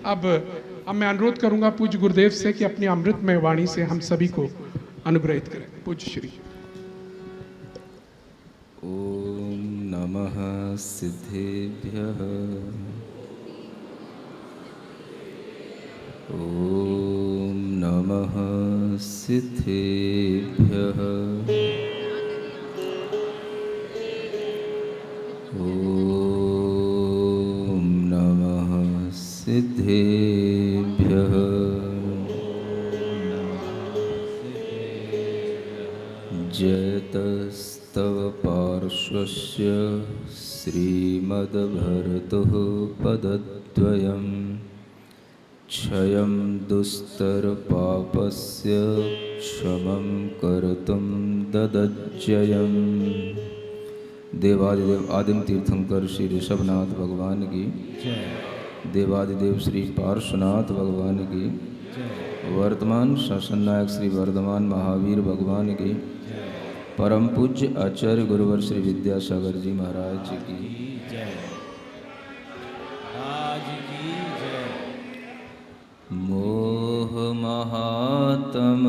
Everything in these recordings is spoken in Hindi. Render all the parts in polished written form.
अब मैं अनुरोध करूंगा पूज्य गुरुदेव से कि अपनी अमृतमय वाणी से हम सभी को अनुग्रहित करें। पूज्य श्री। ओम नमः सिद्धेभ्यः। ओम नमः सिद्धेभ्यः। ओम नमः सिद्धेभ्यः। जयतस्तव पार्श्वस्य श्रीमद्भर्तुः पदद्वयम् क्षयं दुस्तरपापस्य क्षमं कर्तुं ददज्जयम्। देवादिदेव आदिम तीर्थंकर श्री ऋषभनाथ भगवान की जय। देवादिदेव श्री पार्श्वनाथ भगवान की जय। वर्तमान शासन नायक श्री वर्धमान महावीर भगवान की जय। परम पूज्य आचार्य गुरुवर श्री विद्यासागर जी महाराज की जय। मोह महातम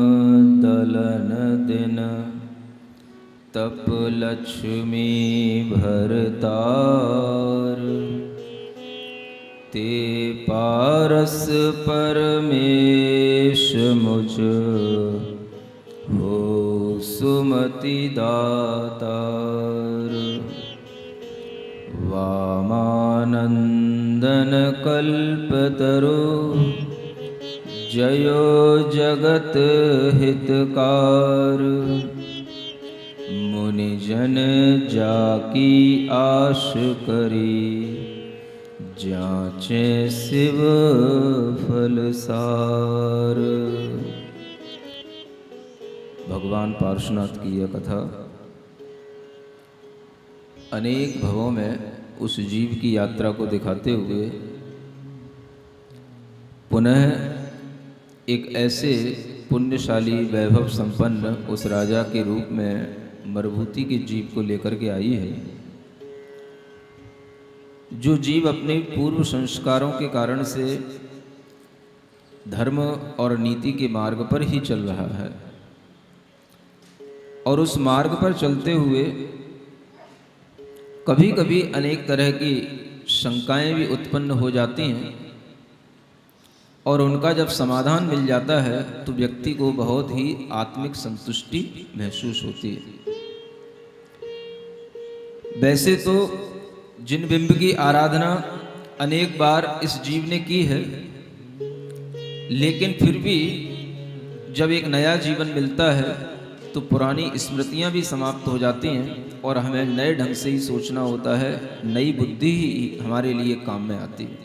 दलन दिन तप लक्ष्मी भरतार। ते पारस परमेश मुझ हो सुमति दातार। वामानंदन कल्पतरु जयो जगत हितकार। मुनिजन जाकी आश करी जांचे शिव फलसार। भगवान पार्श्वनाथ की यह कथा अनेक भवों में उस जीव की यात्रा को दिखाते हुए पुनः एक ऐसे पुण्यशाली वैभव संपन्न उस राजा के रूप में मरुभूति के जीव को लेकर के आई है, जो जीव अपने पूर्व संस्कारों के कारण से धर्म और नीति के मार्ग पर ही चल रहा है और उस मार्ग पर चलते हुए कभी कभी अनेक तरह की शंकाएं भी उत्पन्न हो जाती हैं और उनका जब समाधान मिल जाता है तो व्यक्ति को बहुत ही आत्मिक संतुष्टि महसूस होती है। वैसे तो जिन बिंब की आराधना अनेक बार इस जीव ने की है, लेकिन फिर भी जब एक नया जीवन मिलता है तो पुरानी स्मृतियां भी समाप्त हो जाती हैं और हमें नए ढंग से ही सोचना होता है, नई बुद्धि ही हमारे लिए काम में आती है।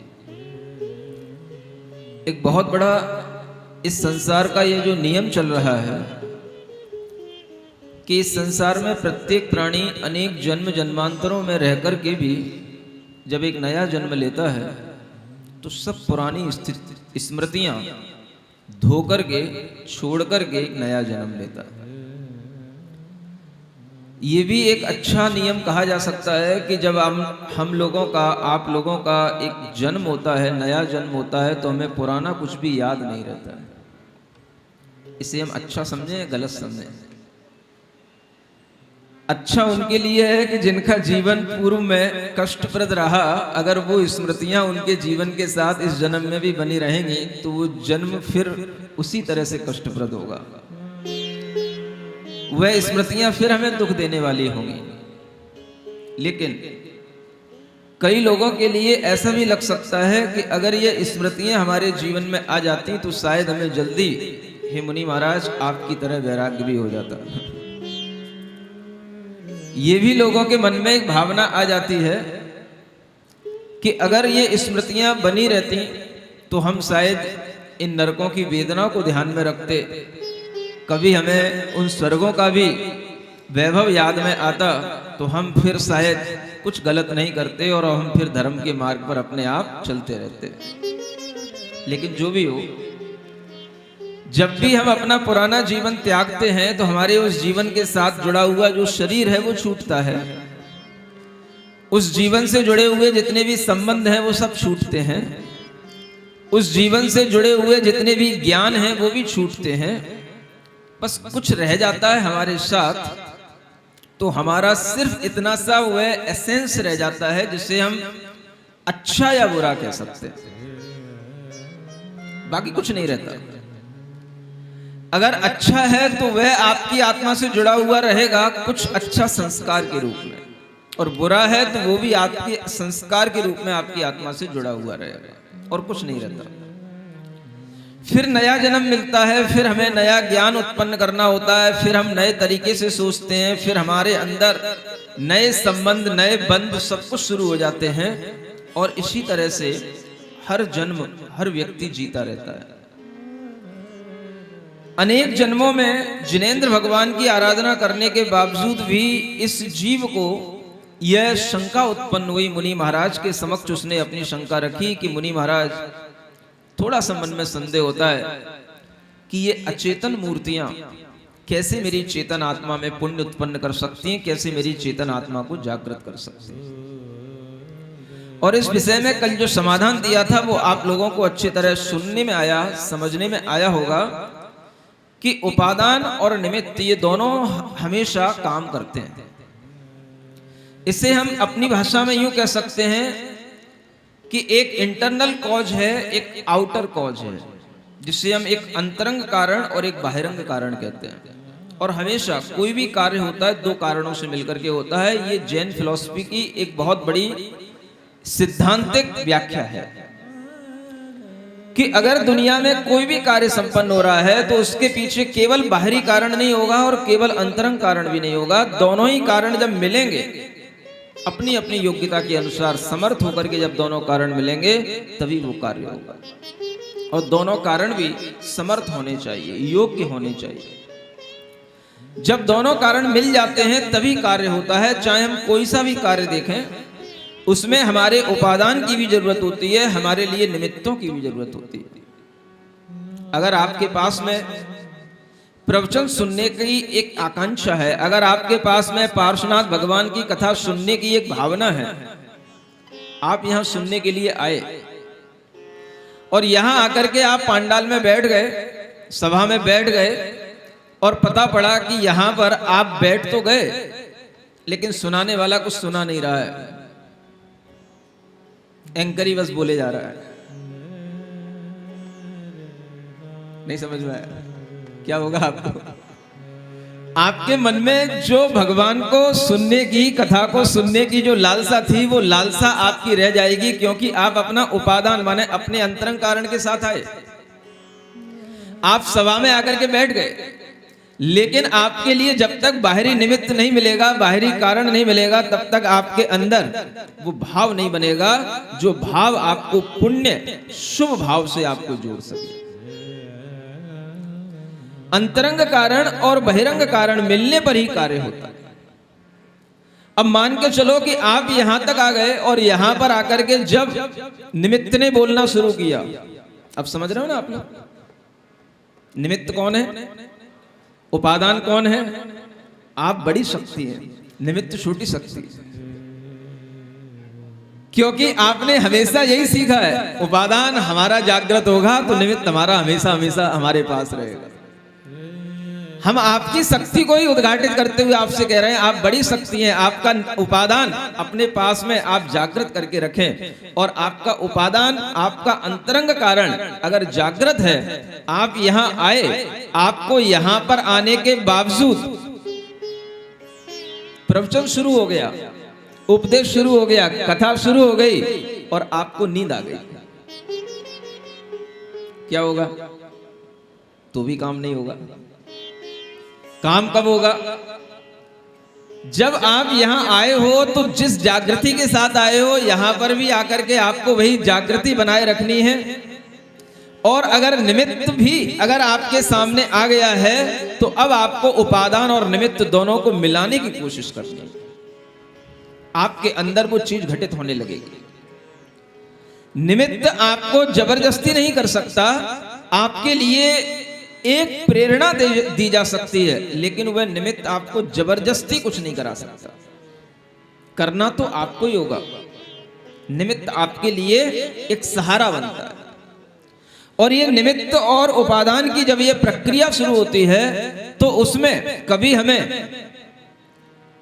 एक बहुत बड़ा इस संसार का ये जो नियम चल रहा है कि इस संसार में प्रत्येक प्राणी अनेक जन्म जन्मांतरों में रह कर के भी जब एक नया जन्म लेता है तो सब पुरानी स्मृतियां धो करके छोड़ करके एक नया जन्म लेता है। ये भी एक अच्छा नियम कहा जा सकता है कि जब हम लोगों का, आप लोगों का एक जन्म होता है, नया जन्म होता है, तो हमें पुराना कुछ भी याद नहीं रहता है। इसे हम अच्छा समझें या गलत समझें? अच्छा उनके लिए है कि जिनका जीवन पूर्व में कष्टप्रद रहा, अगर वो स्मृतियां उनके जीवन के साथ इस जन्म में भी बनी रहेंगी तो वो जन्म फिर उसी तरह से कष्टप्रद होगा, वह स्मृतियां फिर हमें दुख देने वाली होंगी। लेकिन कई लोगों के लिए ऐसा भी लग सकता है कि अगर ये स्मृतियां हमारे जीवन में आ जाती तो शायद हमें जल्दी, हे मुनि महाराज, आपकी तरह वैराग्य भी हो जाता। ये भी लोगों के मन में एक भावना आ जाती है कि अगर ये स्मृतियां बनी रहती तो हम शायद इन नरकों की वेदना को ध्यान में रखते, कभी हमें उन स्वर्गों का भी वैभव याद में आता तो हम फिर शायद कुछ गलत नहीं करते और हम फिर धर्म के मार्ग पर अपने आप चलते रहते। लेकिन जो भी हो, जब भी हम अपना पुराना जीवन त्यागते हैं तो हमारे उस जीवन के साथ जुड़ा हुआ जो शरीर है वो छूटता है, उस जीवन से जुड़े हुए जितने भी संबंध हैं वो सब छूटते हैं उस जीवन से जुड़े हुए जितने भी ज्ञान हैं वो भी छूटते हैं, बस कुछ रह जाता है हमारे साथ, तो हमारा सिर्फ इतना सा वह एसेंस रह जाता है जिसे हम अच्छा या बुरा कह सकते हैं, बाकी कुछ नहीं रहता। अगर अच्छा है तो वह आपकी आत्मा से जुड़ा हुआ रहेगा कुछ अच्छा संस्कार के रूप में, और बुरा है तो वो भी आपके संस्कार के रूप में आपकी आत्मा से जुड़ा हुआ रहेगा, और कुछ नहीं रहता। फिर नया जन्म मिलता है, फिर हमें नया ज्ञान उत्पन्न करना होता है, फिर हम नए तरीके से सोचते हैं, फिर हमारे अंदर नए संबंध, नए बंध सब कुछ शुरू हो जाते हैं, और इसी तरह से हर जन्म हर व्यक्ति जीता रहता है। अनेक जन्मों में जिनेंद्र भगवान की आराधना करने के बावजूद भी इस जीव को यह शंका उत्पन्न हुई मुनि महाराज के समक्ष। उसने अपनी शंका रखी कि मुनि महाराज, थोड़ा सा मन में संदेह होता है कि ये अचेतन मूर्तियां कैसे मेरी चेतन आत्मा में पुण्य उत्पन्न कर सकती हैं, कैसे मेरी चेतन आत्मा को जागृत कर सकती हैं। और इस विषय में कल जो समाधान दिया था वो आप लोगों को अच्छी तरह सुनने में आया, समझने में आया होगा कि उपादान और निमित्त ये दोनों हमेशा काम करते हैं। इसे हम अपनी भाषा में यूं कह सकते हैं कि एक इंटरनल कॉज है, एक आउटर कॉज है, जिसे हम एक अंतरंग कारण और एक बाहिरंग कारण कहते हैं। और हमेशा कोई भी कार्य होता है दो कारणों से मिलकर के होता है। ये जैन फिलॉसफी की एक बहुत बड़ी सिद्धांतिक व्याख्या है कि अगर दुनिया में कोई भी कार्य संपन्न हो रहा है तो उसके पीछे केवल बाहरी कारण नहीं होगा और केवल अंतरंग कारण भी नहीं होगा। दोनों ही कारण जब मिलेंगे अपनी अपनी योग्यता के अनुसार समर्थ होकर के, जब दोनों कारण मिलेंगे तभी वो कार्य होगा। और दोनों कारण भी समर्थ होने चाहिए, योग्य होने चाहिए। जब दोनों कारण मिल जाते हैं तभी कार्य होता है। चाहे हम कोई सा भी कार्य देखें, उसमें हमारे उपादान की भी जरूरत होती है, हमारे लिए निमित्तों की भी जरूरत होती है। अगर आपके पास में प्रवचन सुनने की एक आकांक्षा है, अगर आपके पास में पार्श्वनाथ भगवान की कथा सुनने की एक भावना है, आप यहां सुनने के लिए आए और यहां आकर के आप पांडाल में बैठ गए, सभा में बैठ गए, और पता पड़ा कि यहां पर आप बैठ तो गए लेकिन सुनाने वाला कुछ सुना नहीं रहा है, एंकर ही बस बोले जा रहा है। नहीं समझ में आया क्या होगा आपको? आपके मन में जो भगवान को सुनने की, कथा को सुनने की जो लालसा थी, वो लालसा आपकी रह जाएगी, क्योंकि आप अपना उपादान माने अपने अंतरंग कारण के साथ आए। आप सभा में आकर के बैठ गए, लेकिन आपके लिए जब तक बाहरी निमित्त नहीं मिलेगा, बाहरी कारण नहीं मिलेगा, तब तक आपके अंदर वो भाव नहीं बनेगा जो भाव आपको पुण्य शुभ भाव से आपको जोड़ सके। अंतरंग कारण और बहिरंग कारण मिलने पर ही कार्य होता है। अब मान के चलो कि आप यहां तक आ गए और यहां पर आकर के जब निमित्त ने बोलना शुरू किया, अब समझ रहे हो ना आप लोग? निमित्त कौन है, उपादान कौन है? आप बड़ी शक्ति है, निमित्त छोटी शक्ति। क्योंकि आपने हमेशा यही सीखा है, उपादान हमारा जागृत होगा तो निमित्त हमारा हमेशा हमेशा हमारे पास रहेगा। हम आपकी शक्ति को ही उद्घाटित करते हुए आपसे कह रहे हैं, आप बड़ी शक्ति हैं। आपका उपादान अपने पास में आप जागृत करके रखें, और आपका उपादान, आपका अंतरंग कारण अगर जागृत है, आप यहां आए, आपको यहां पर आने के बावजूद प्रवचन शुरू हो गया, उपदेश शुरू हो गया, कथा शुरू हो गई और आपको नींद आ गई, क्या होगा? तो भी काम नहीं होगा। काम कब होगा? जब आप यहां आए हो तो जिस जागृति के साथ आए हो, यहां पर भी आकर के आपको वही जागृति बनाए रखनी है। और अगर निमित्त भी अगर आपके सामने आ गया है तो अब आपको उपादान और निमित्त दोनों को मिलाने की कोशिश करनी है। आपके अंदर वो चीज घटित होने लगेगी। निमित्त आपको जबरदस्ती नहीं कर सकता, आपके लिए एक प्रेरणा दी जा सकती है, लेकिन वह निमित्त आपको जबरदस्ती कुछ नहीं करा सकता। करना तो आपको ही होगा। निमित्त आपके लिए एक सहारा बनता है। और ये निमित्त और उपादान की जब ये प्रक्रिया शुरू होती है तो उसमें कभी हमें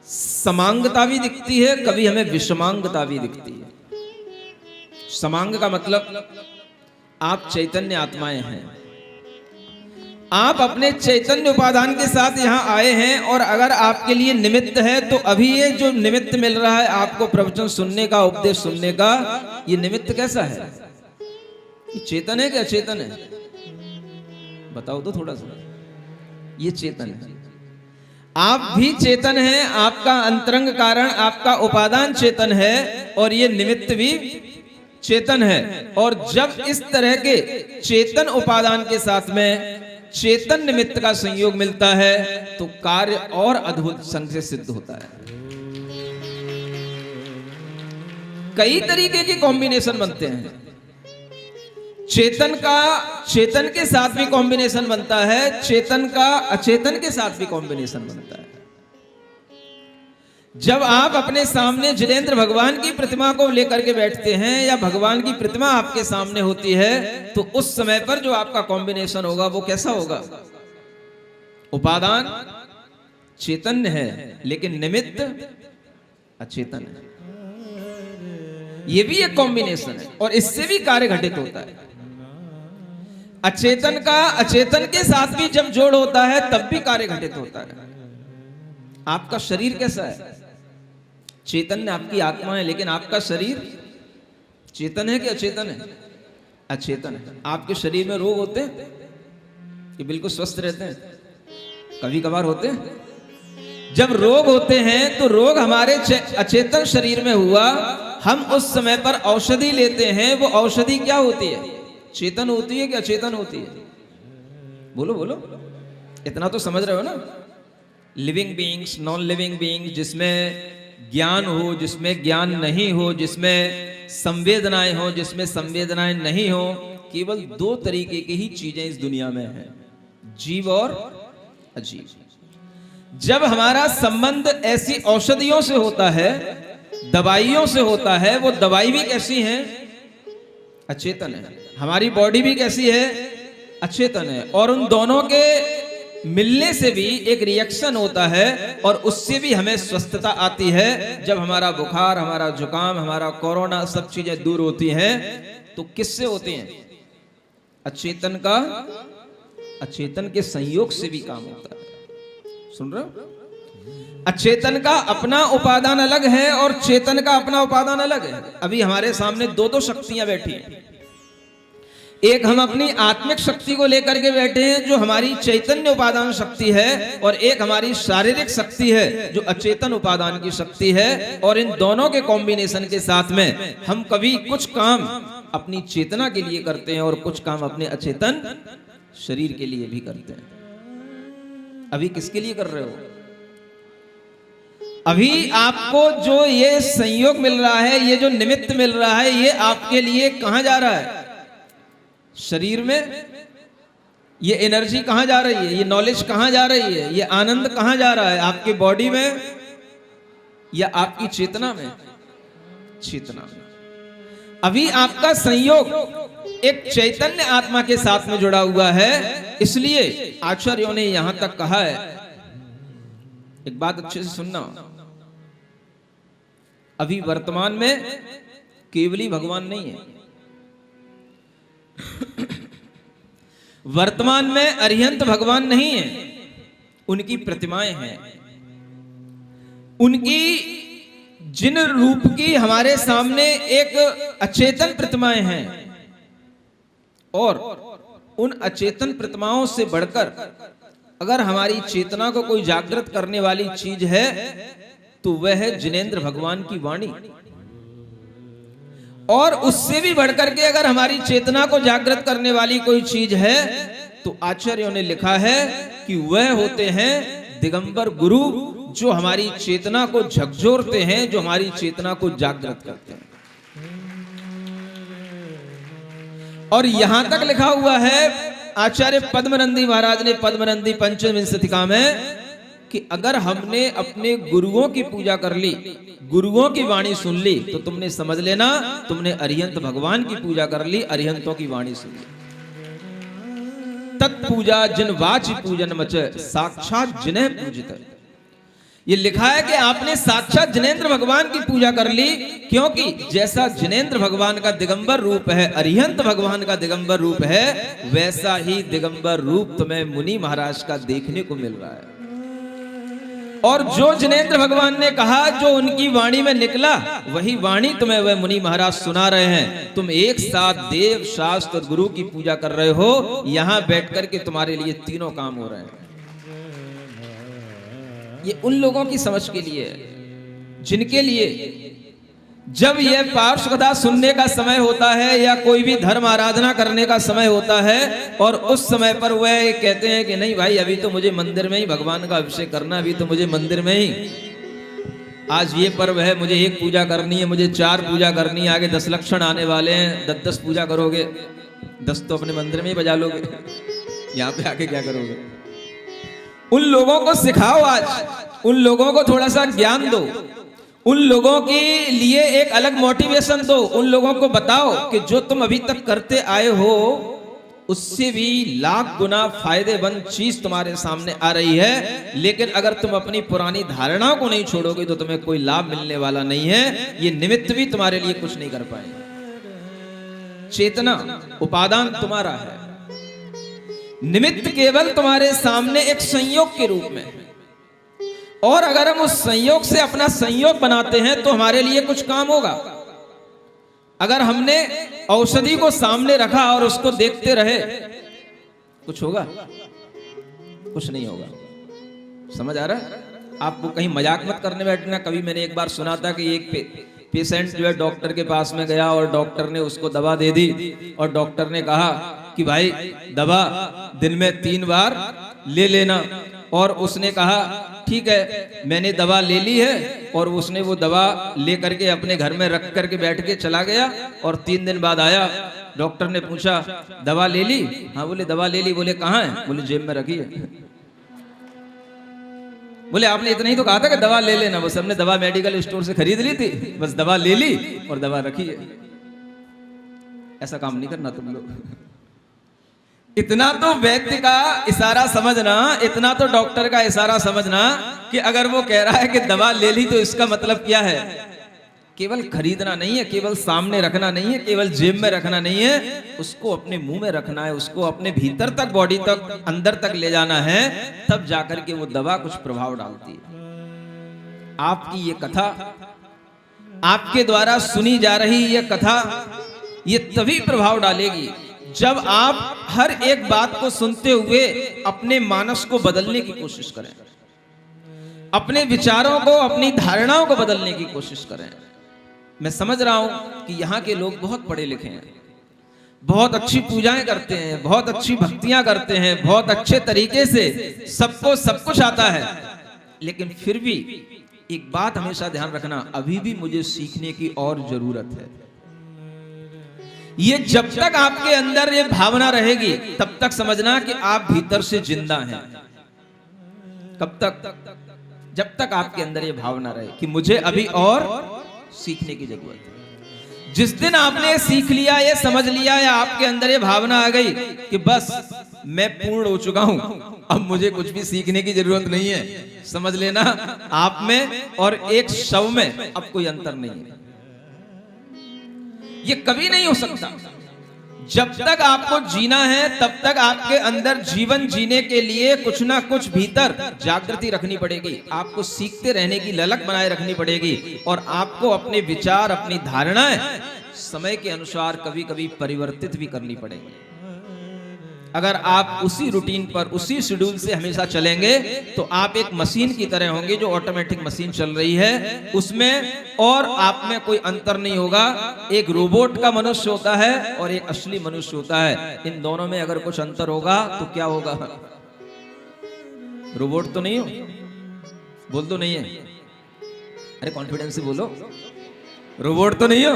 समांगता भी दिखती है, कभी हमें विषमांगता भी दिखती है। समांग का मतलब आप चैतन्य आत्माएं हैं, आप अपने चैतन्य उपादान के साथ यहाँ आए हैं, और अगर आपके लिए निमित्त है तो अभी ये जो निमित्त मिल रहा है आपको प्रवचन सुनने का, उपदेश सुनने का, ये निमित्त कैसा है? ये चेतन है कि अचेतन है? बताओ तो थोड़ा सा। ये चेतन है, आप भी चेतन हैं, आपका अंतरंग कारण, आपका उपादान चेतन है, और ये निमित्त भी चेतन है। और जब इस तरह के चेतन उपादान के साथ में चेतन निमित्त का संयोग मिलता है तो कार्य और अद्भुत संग से सिद्ध होता है। कई तरीके के कॉम्बिनेशन बनते हैं। चेतन के साथ भी कॉम्बिनेशन बनता है, चेतन का अचेतन के साथ भी कॉम्बिनेशन बनता है। जब आप अपने सामने जिनेंद्र भगवान की प्रतिमा को लेकर के बैठते हैं या भगवान की प्रतिमा आपके सामने होती है तो उस समय पर जो आपका कॉम्बिनेशन होगा वो कैसा होगा? उपादान चैतन्य है लेकिन निमित्त अचेतन है। ये भी एक कॉम्बिनेशन है और इससे भी कार्य घटित होता है। अचेतन का अचेतन के साथ भी जब जोड़ होता है तब भी कार्य घटित होता है। आपका शरीर कैसा है? चैतन्य आपकी आत्मा है, लेकिन आपका शरीर चेतन है कि अचेतन है? अचेतन है। आपके शरीर में रोग होते हैं कि बिल्कुल स्वस्थ रहते हैं? कभी कभार होते हैं। जब रोग होते हैं तो रोग हमारे अचेतन शरीर में हुआ, हम उस समय पर औषधि लेते हैं। वो औषधि क्या होती है? चेतन होती है कि अचेतन होती है? बोलो बोलो, इतना तो समझ रहे हो ना। Living beings, non living beings, जिसमें ज्ञान हो, जिसमें ज्ञान नहीं हो, जिसमें संवेदनाएं हो, जिसमें संवेदनाएं नहीं हो, केवल दो तरीके की ही चीजें इस दुनिया में हैं, जीव और अजीव। जब हमारा संबंध ऐसी औषधियों से होता है, दवाइयों से होता है, वो दवाई भी कैसी है? अचेतन है। हमारी बॉडी भी कैसी है? अचेतन है। और उन दोनों के मिलने से भी एक रिएक्शन होता है और उससे भी हमें स्वस्थता आती है। जब हमारा बुखार, हमारा जुकाम, हमारा कोरोना, सब चीजें दूर होती हैं तो किससे होती हैं? अचेतन का अचेतन के संयोग से भी काम होता है। सुन रहे हो? अचेतन का अपना उपादान अलग है और चेतन का अपना उपादान अलग है। अभी हमारे सामने दो शक्तियां बैठी हैं। एक हम अपनी आत्मिक शक्ति को लेकर के बैठे हैं जो हमारी चैतन्य उपादान शक्ति है, और एक हमारी शारीरिक शक्ति है जो अचेतन उपादान की शक्ति है। और इन दोनों के कॉम्बिनेशन के साथ में हम कभी कुछ काम अपनी चेतना के लिए करते हैं और कुछ काम अपने अचेतन शरीर के लिए भी करते हैं। अभी किसके लिए कर रहे हो? अभी आपको जो ये संयोग मिल रहा है, ये जो निमित्त मिल रहा है, ये आपके लिए कहां जा रहा है? शरीर में। ये एनर्जी कहां जा रही है? ये नॉलेज कहां जा रही है? ये आनंद कहां जा रहा है? आपकी बॉडी में या आपकी चेतना में? चेतना में। अभी आपका संयोग एक चैतन्य आत्मा के साथ में जुड़ा हुआ है। इसलिए आचार्यों ने यहां तक कहा है, एक बात अच्छे से सुनना, अभी वर्तमान में केवली भगवान नहीं है। वर्तमान में अरिहंत भगवान नहीं है, उनकी प्रतिमाएं हैं। उनकी जिन रूप की हमारे सामने एक अचेतन प्रतिमाएं हैं, और उन अचेतन प्रतिमाओं से बढ़कर अगर हमारी चेतना को कोई जागृत करने वाली चीज है तो वह है जिनेंद्र भगवान की वाणी। और उससे भी बढ़कर के अगर हमारी चेतना को जागृत करने वाली कोई चीज है तो आचार्यों ने लिखा है कि वह होते हैं दिगंबर गुरु, जो हमारी चेतना को झकझोरते हैं, जो हमारी चेतना को जागृत करते हैं। और यहां तक लिखा हुआ है आचार्य पद्मनंदी महाराज ने पद्मनंदी पंचविंशतिका में कि अगर हमने अपने गुरुओं की पूजा कर ली, गुरुओं की वाणी सुन ली, तो तुमने समझ लेना तुमने अरिहंत भगवान की पूजा कर ली, अरिहंतों की वाणी सुन ली। तत्पूजा जिन वाच पूजन मच, साक्षात जिन्हें पूजित। ये लिखा है कि आपने साक्षात जिनेंद्र भगवान की पूजा कर ली, क्योंकि जैसा जिनेंद्र भगवान का दिगंबर रूप है, अरिहंत भगवान का दिगंबर रूप है, वैसा ही दिगंबर रूप तुम्हें मुनि महाराज का देखने को मिल रहा है। और जो जिनेंद्र भगवान ने कहा, जो उनकी वाणी में निकला, वही वाणी तुम्हें वह मुनि महाराज सुना रहे हैं। तुम एक साथ देव, शास्त्र और गुरु की पूजा कर रहे हो, यहां बैठ करके तुम्हारे लिए तीनों काम हो रहे हैं। ये उन लोगों की समझ के लिए है जिनके लिए जब यह पार्श्व कथा सुनने का समय होता है या कोई भी धर्म आराधना करने का समय होता है, और उस समय पर वह कहते हैं कि नहीं भाई, अभी तो मुझे मंदिर में ही भगवान का अभिषेक करना, अभी तो मुझे मंदिर में ही, आज ये पर्व है, मुझे एक पूजा करनी है, मुझे 4 पूजा करनी है, आगे 10 लक्षण आने वाले हैं, 10 पूजा करोगे, 10 तो अपने मंदिर में ही बजा लोगे, यहाँ पे आके क्या करोगे? उन लोगों को सिखाओ, आज उन लोगों को थोड़ा सा ज्ञान दो, उन लोगों के लिए एक अलग मोटिवेशन दो, उन लोगों को बताओ कि जो तुम अभी तक करते आए हो उससे भी लाख गुना फायदेमंद चीज तुम्हारे सामने आ रही है। लेकिन अगर तुम अपनी पुरानी धारणाओं को नहीं छोड़ोगे तो तुम्हें कोई लाभ मिलने वाला नहीं है। ये निमित्त भी तुम्हारे लिए कुछ नहीं कर पाएंगे। चेतना उपादान तुम्हारा है, निमित्त केवल तुम्हारे सामने एक संयोग के रूप में, और अगर हम उस संयोग से अपना संयोग बनाते हैं तो हमारे लिए कुछ काम होगा। अगर हमने औषधि को सामने रखा और उसको देखते रहे, कुछ होगा? कुछ नहीं होगा। समझ आ रहा है? आपको कहीं मजाक मत करने बैठना। कभी मैंने एक बार सुना था कि एक पेशेंट जो है डॉक्टर के पास में गया और डॉक्टर ने उसको दवा दे दी, और डॉक्टर ने कहा कि भाई दवा दिन में 3 बार ले लेना। और उसने कहा ठीक है, मैंने दवा ले ली है, और उसने वो दवा ले करके अपने घर में रख करके बैठ के चला गया। और 3 दिन बाद आया, डॉक्टर ने पूछा दवा ले ली? हाँ, बोले दवा ले ली। बोले कहाँ है? बोले जेब में रखी है। बोले आपने इतना ही तो कहा था कि दवा ले लेना। बस हमने दवा मेडिकल स्टोर से खरीद ली थी, बस दवा ले ली और दवा रखी है। ऐसा काम नहीं करना तुम लोग। इतना तो वैद्य का इशारा समझना, इतना तो डॉक्टर का इशारा समझना कि अगर वो कह रहा है कि दवा ले ली तो इसका मतलब क्या है? केवल खरीदना नहीं है, केवल सामने रखना नहीं है, केवल जेब में रखना नहीं है, उसको अपने मुंह में रखना है, उसको अपने भीतर तक, बॉडी तक, अंदर तक ले जाना है। तब जाकर के वो दवा कुछ प्रभाव डालती है। आपकी ये कथा, आपके द्वारा सुनी जा रही ये कथा, ये तभी प्रभाव डालेगी जब आप हर एक बात को सुनते हुए अपने मानस को बदलने की कोशिश करें, अपने विचारों को, अपनी धारणाओं को बदलने की कोशिश करें। मैं समझ रहा हूं कि यहाँ के लोग बहुत पढ़े लिखे हैं, बहुत अच्छी पूजाएं करते हैं, बहुत अच्छी भक्तियां करते हैं, बहुत अच्छे तरीके से सबको सब कुछ आता है। लेकिन फिर भी एक बात हमेशा ध्यान रखना, अभी भी मुझे सीखने की और जरूरत है। ये जब तक आपके अंदर ये भावना रहेगी तब तक समझना कि आप भीतर से जिंदा हैं। कब तक? जब तक आपके अंदर ये भावना रहे कि मुझे अभी और सीखने की जरूरत है। जिस दिन आपने सीख लिया, ये समझ लिया, या आपके अंदर ये भावना आ गई कि बस मैं पूर्ण हो चुका हूं, अब मुझे कुछ भी सीखने की जरूरत नहीं है, समझ लेना आप में और एक शव में अब कोई अंतर नहीं है। ये कभी नहीं हो सकता। जब तक आपको जीना है तब तक आपके अंदर जीवन जीने के लिए कुछ ना कुछ भीतर जागृति रखनी पड़ेगी। आपको सीखते रहने की ललक बनाए रखनी पड़ेगी, और आपको अपने विचार, अपनी धारणाएं समय के अनुसार कभी कभी परिवर्तित भी करनी पड़ेगी। अगर आप उसी रूटीन पर, उसी शेड्यूल से हमेशा चलेंगे तो आप एक मशीन की तरह होंगे जो ऑटोमेटिक मशीन चल रही है, उसमें और आप में कोई अंतर नहीं होगा। एक रोबोट का मनुष्य होता है और एक असली मनुष्य होता है। इन दोनों में अगर कुछ अंतर होगा तो क्या होगा? रोबोट तो नहीं हो? बोल तो नहीं है? अरे कॉन्फिडेंस से बोलो, रोबोट तो नहीं हो?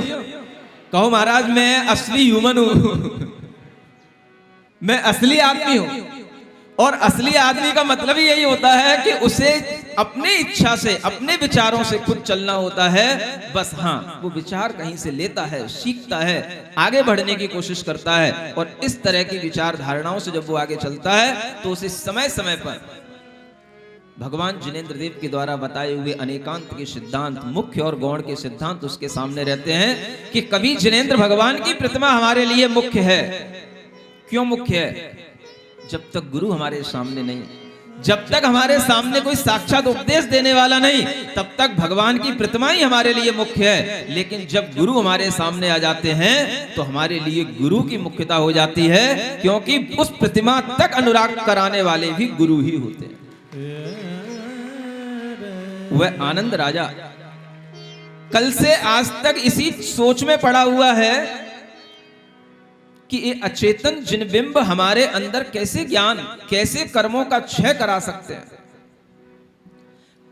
कहो महाराज मैं असली ह्यूमन हूं, मैं असली आदमी हूं। और असली आदमी का मतलब ही यही होता है कि उसे अपने इच्छा से, अपने विचारों से खुद चलना होता है। बस हाँ, वो विचार कहीं से लेता है, सीखता है, आगे बढ़ने की कोशिश करता है, और इस तरह की विचार धारणाओं से जब वो आगे चलता है तो उसे समय समय पर भगवान जिनेंद्र देव के द्वारा बताए हुए अनेकांत के सिद्धांत, मुख्य और गौण के सिद्धांत उसके सामने रहते हैं कि कवि जिनेंद्र भगवान की प्रतिमा हमारे लिए मुख्य है। क्यों मुख्य है? जब तक गुरु हमारे सामने नहीं, जब तक हमारे सामने कोई साक्षात उपदेश देने वाला नहीं, तब तक भगवान की प्रतिमा ही हमारे लिए मुख्य है। लेकिन जब गुरु हमारे सामने आ जाते हैं तो हमारे लिए गुरु की मुख्यता हो जाती है, क्योंकि उस प्रतिमा तक अनुराग कराने वाले भी गुरु ही होते हैं। वह आनंद राजा कल से आज तक इसी सोच में पड़ा हुआ है कि ये अचेतन जिनबिंब हमारे अंदर कैसे ज्ञान, कैसे कर्मों का क्षय करा सकते हैं,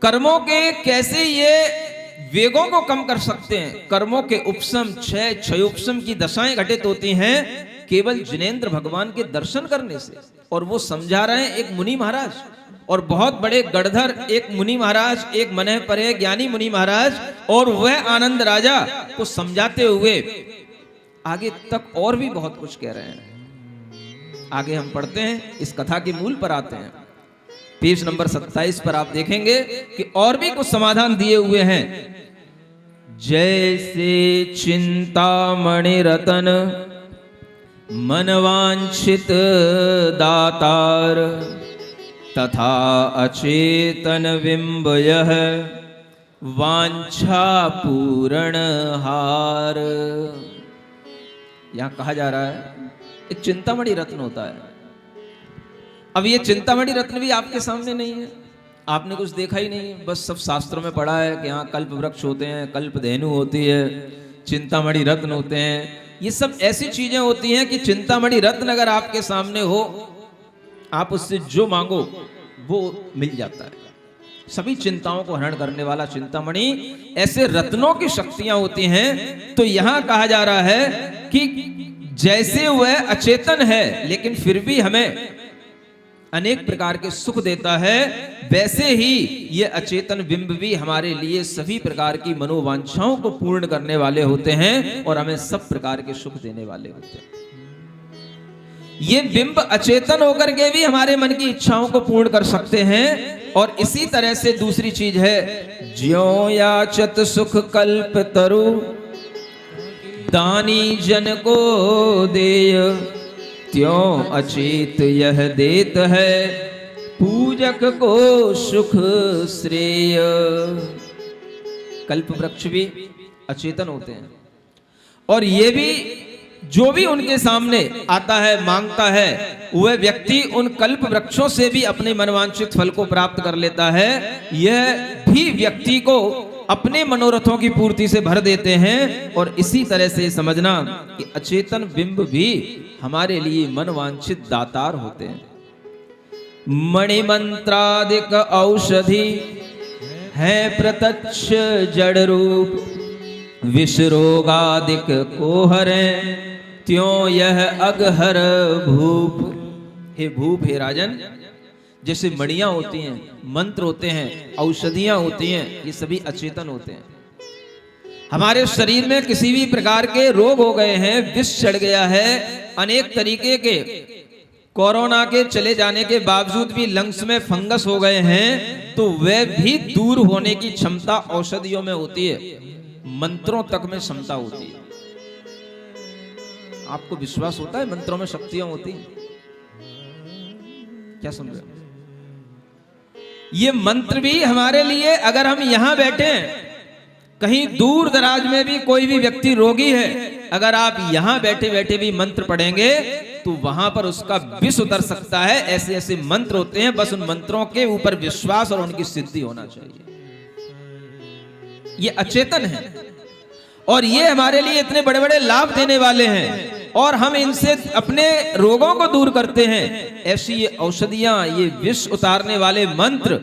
कर्मों के कैसे ये वेगों को कम कर सकते हैं। कर्मों के उपशम, क्षय, क्षयोपशम की दशाएं घटित होती हैं केवल जिनेंद्र भगवान के दर्शन करने से। और वो समझा रहे हैं एक मुनि महाराज, और बहुत बड़े गढ़धर एक मुनि महाराज, एक मनह परे ज्ञानी मुनि महाराज, और वह आनंद राजा को समझाते हुए आगे तक और भी बहुत कुछ कह रहे हैं। आगे हम पढ़ते हैं, इस कथा के मूल पर आते हैं। पेज नंबर 27 पर आप देखेंगे कि और भी कुछ समाधान दिए हुए हैं। जैसे चिंतामणि रतन मनवांछित दातार, तथा अचेतन बिंब यह वांछा पूरण हार। यहां कहा जा रहा है एक चिंतामणि रत्न होता है। अब ये चिंतामणि रत्न भी आपके सामने नहीं है, आपने कुछ देखा ही नहीं है, बस सब शास्त्रों में पढ़ा है कि यहाँ कल्प वृक्ष होते हैं, कल्प धेनु होती है, चिंतामणि रत्न होते हैं। ये सब ऐसी चीजें होती हैं कि चिंतामणि रत्न अगर आपके सामने हो, आप उससे जो मांगो वो मिल जाता है। सभी चिंताओं को हरण करने वाला चिंतामणि, ऐसे रत्नों की शक्तियां होती हैं। तो यहां कहा जा रहा है कि जैसे वह अचेतन है लेकिन फिर भी हमें अनेक प्रकार के सुख देता है, वैसे ही ये अचेतन बिंब भी हमारे लिए सभी प्रकार की मनोवांछाओं को पूर्ण करने वाले होते हैं और हमें सब प्रकार के सुख देने वाले होते हैं। ये बिंब अचेतन होकर के भी हमारे मन की इच्छाओं को पूर्ण कर सकते हैं। और इसी तरह से दूसरी चीज है, ज्यों याचत सुख कल्प तरु, दानी जन को देय, त्यों अचेत यह देत है, पूजक को सुख श्रेय। कल्प वृक्ष भी अचेतन होते हैं, और ये भी जो भी उनके सामने आता है, मांगता है, वह व्यक्ति उन कल्प वृक्षों से भी अपने मनवांछित फल को प्राप्त कर लेता है। यह भी व्यक्ति को अपने मनोरथों की पूर्ति से भर देते हैं। और इसी तरह से समझना कि अचेतन बिंब भी हमारे लिए मनवांछित दातार होते हैं। मणिमंत्रादिक औषधि है प्रत्यक्ष जड़ रूप, विष रोगादिक को हरें, त्यों यह अगहर भूप। हे भूप, हे राजन, जैसे मणियां होती हैं, मंत्र होते हैं, औषधियां होती हैं, ये सभी अचेतन होते हैं। हमारे शरीर में किसी भी प्रकार के रोग हो गए हैं, विष चढ़ गया है, अनेक तरीके के कोरोना के चले जाने के बावजूद भी लंग्स में फंगस हो गए हैं, तो वह भी दूर होने की क्षमता औषधियों में होती है, मंत्रों तक में क्षमता होती है। आपको विश्वास होता है मंत्रों में शक्तियां होती हैं? क्या समझे? ये मंत्र भी हमारे लिए, अगर हम यहां बैठे कहीं दूर दराज में भी कोई भी व्यक्ति रोगी है, अगर आप यहां बैठे बैठे भी मंत्र पढ़ेंगे तो वहां पर उसका विष उतर सकता है। ऐसे ऐसे मंत्र होते हैं, बस उन मंत्रों के ऊपर विश्वास और उनकी सिद्धि होना चाहिए। ये अचेतन है और ये हमारे लिए इतने बड़े बड़े लाभ देने वाले हैं, और हम इनसे अपने रोगों को दूर करते हैं। ऐसी ये औषधियां, ये विष उतारने वाले मंत्र,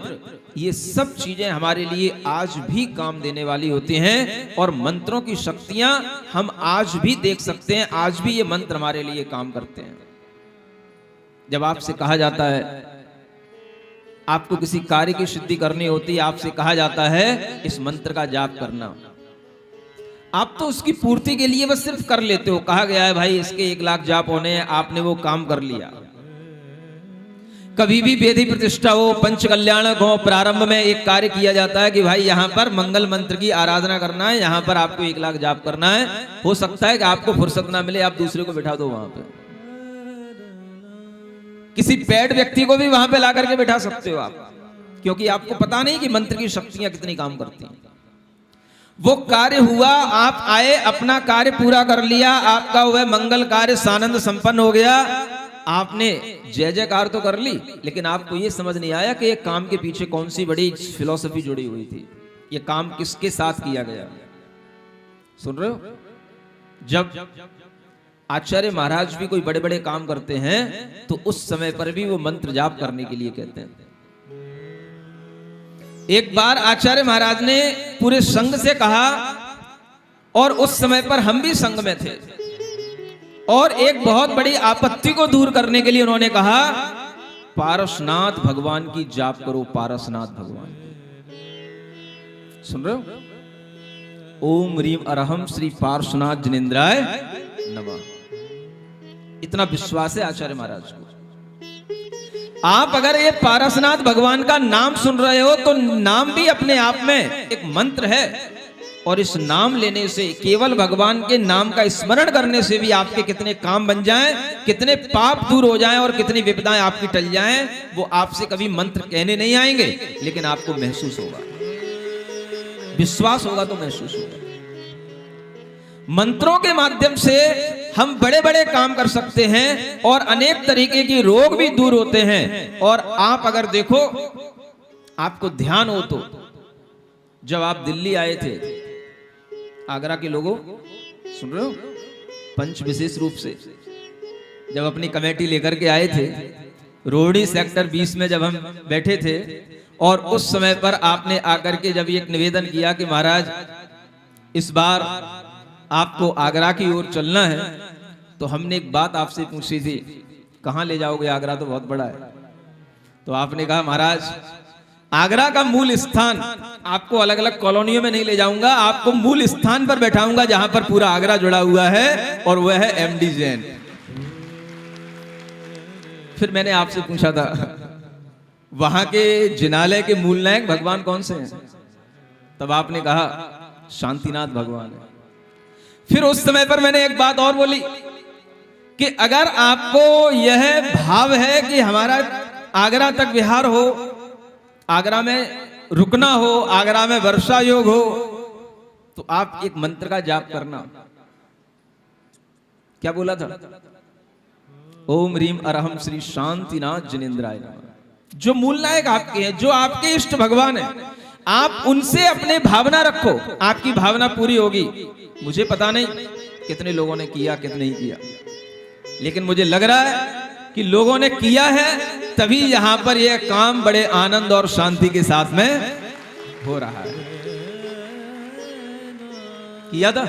ये सब चीजें हमारे लिए आज भी काम देने वाली होती हैं। और मंत्रों की शक्तियां हम आज भी देख सकते हैं, आज भी ये मंत्र हमारे लिए काम करते हैं। जब आपसे कहा जाता है आपको किसी कार्य की सिद्धि करनी होती है, आपसे कहा जाता है इस मंत्र का जाप करना, आप तो उसकी पूर्ति के लिए बस सिर्फ कर लेते हो। कहा गया है भाई इसके 1 लाख जाप होने हैं, आपने वो काम कर लिया। कभी भी वेदी प्रतिष्ठा हो, पंच कल्याणक हो, प्रारंभ में एक कार्य किया जाता है कि भाई यहाँ पर मंगल मंत्र की आराधना करना है, यहाँ पर आपको 1 लाख जाप करना है। हो सकता है कि आपको फुर्सत ना मिले, आप दूसरे को बिठा दो वहां पे, किसी पेड व्यक्ति को भी वहां पे ला करके बिठा सकते हो आप, क्योंकि आपको पता नहीं कि मंत्र की शक्तियां कितनी काम करती हैं। वो कार्य हुआ, आप आए, अपना कार्य पूरा कर लिया, आपका वह मंगल कार्य सानंद संपन्न हो गया। आपने जय जयकार तो कर ली, लेकिन आपको ये समझ नहीं आया कि ये काम के पीछे कौन सी बड़ी फिलॉसफी जुड़ी हुई थी, ये काम किसके साथ किया गया। सुन रहे हो? जब आचार्य महाराज भी कोई बड़े बड़े काम करते हैं तो उस समय पर भी वो मंत्र जाप करने के लिए कहते हैं। एक बार आचार्य महाराज ने पूरे संघ से कहा, और उस समय पर हम भी संघ में थे, और एक बहुत बड़ी आपत्ति को दूर करने के लिए उन्होंने कहा पारसनाथ भगवान की जाप करो, पारसनाथ भगवान। सुन रहे हो? ओम ह्रीम अरहम श्री पार्श्वनाथ जिनेन्द्राय नमः। इतना विश्वास है आचार्य महाराज को। आप अगर ये पारसनाथ भगवान का नाम सुन रहे हो तो नाम भी अपने आप में एक मंत्र है, और इस नाम लेने से, केवल भगवान के नाम का स्मरण करने से भी आपके कितने काम बन जाएं, कितने पाप दूर हो जाएं और कितनी विपदाएं आपकी टल जाएं, वो आपसे कभी मंत्र कहने नहीं आएंगे, लेकिन आपको महसूस होगा, विश्वास होगा तो महसूस होगा। मंत्रों के माध्यम से हम बड़े बड़े काम कर सकते हैं और अनेक तरीके के रोग भी दूर होते हैं। और आप अगर देखो, आपको ध्यान हो तो जब आप दिल्ली आए थे, आगरा के लोगों, सुन रहे हो, पंच विशेष रूप से जब अपनी कमेटी लेकर के आए थे, रोहिणी सेक्टर 20 में जब हम बैठे थे, और उस समय पर आपने आकर के जब एक निवेदन किया कि महाराज इस बार आपको आगरा की ओर चलना है, तो हमने एक बात आपसे पूछी थी, कहाँ ले जाओगे, आगरा तो बहुत बड़ा है। तो आपने कहा महाराज आगरा का मूल स्थान, आपको अलग अलग कॉलोनियों में नहीं ले जाऊंगा, आपको मूल स्थान पर बैठाऊंगा जहां पर पूरा आगरा जुड़ा हुआ है, और वह है एमडी जैन। फिर मैंने आपसे पूछा था वहां के जिनालय के मूल नायक भगवान कौन से हैं, तब आपने कहा शांतिनाथ भगवान है। फिर उस समय पर मैंने एक बात और बोली कि अगर आपको यह भाव है कि हमारा आगरा तक विहार हो, आगरा में रुकना हो, आगरा में वर्षा योग हो, तो आप एक मंत्र का जाप करना। क्या बोला था? ओम ह्रीम अरहम श्री शांतिनाथ जिनेन्द्राय नमः। जो मूल नायक आपके हैं, जो आपके इष्ट भगवान हैं, आप उनसे अपने भावना रखो, आपकी भावना पूरी होगी। मुझे पता नहीं कितने लोगों ने किया, कितने नहीं किया, लेकिन मुझे लग रहा है कि लोगों ने किया है, तभी यहां पर यह काम बड़े आनंद और शांति के साथ में हो रहा है। किया था?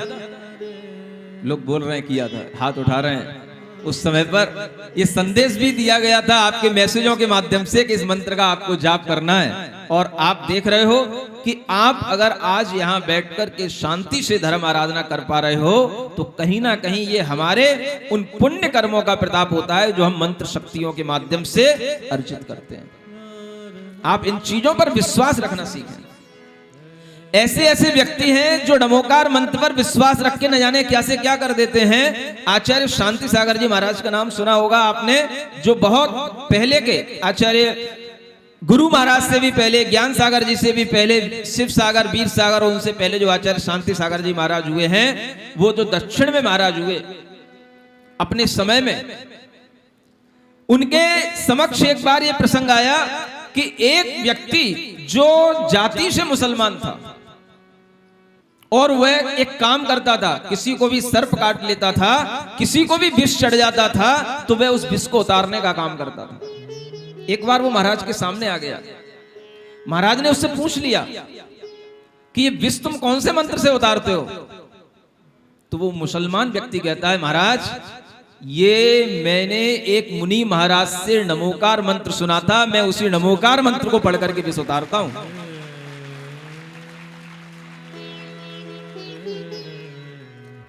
लोग बोल रहे हैं किया था, हाथ उठा रहे हैं। उस समय पर यह संदेश भी दिया गया था आपके मैसेजों के माध्यम से कि इस मंत्र का आपको जाप करना है, और आप देख रहे हो कि आप अगर आज यहां बैठकर के शांति से धर्म आराधना कर पा रहे हो, तो कहीं ना कहीं ये हमारे उन पुण्य कर्मों का प्रताप होता है जो हम मंत्र शक्तियों के माध्यम से अर्जित करते हैं। आप इन चीजों पर विश्वास रखना सीखें। ऐसे ऐसे व्यक्ति हैं जो नमोकार मंत्र पर विश्वास रख के न जाने क्या से क्या कर देते हैं। आचार्य शांति सागर जी महाराज का नाम सुना होगा आपने, जो बहुत पहले के आचार्य गुरु महाराज से भी पहले, ज्ञान सागर जी से भी पहले, शिव सागर, वीर सागर, उनसे पहले जो आचार्य शांति सागर जी महाराज हुए हैं, वो जो दक्षिण में महाराज हुए अपने समय में, उनके समक्ष एक बार ये प्रसंग आया कि एक व्यक्ति जो जाति से मुसलमान था और वह एक काम करता था, किसी को भी सर्प काट लेता था, किसी को भी विष चढ़ जाता था, तो वह उस विष को उतारने का काम करता था। एक बार वो महाराज के सामने आ गया, महाराज ने उससे पूछ लिया कि ये विष तुम कौन से मंत्र से उतारते हो? तो वो मुसलमान व्यक्ति कहता है, महाराज ये मैंने एक मुनि महाराज से नमोकार मंत्र सुना था, मैं उसी नमोकार मंत्र को पढ़ करके विष उतारता हूं।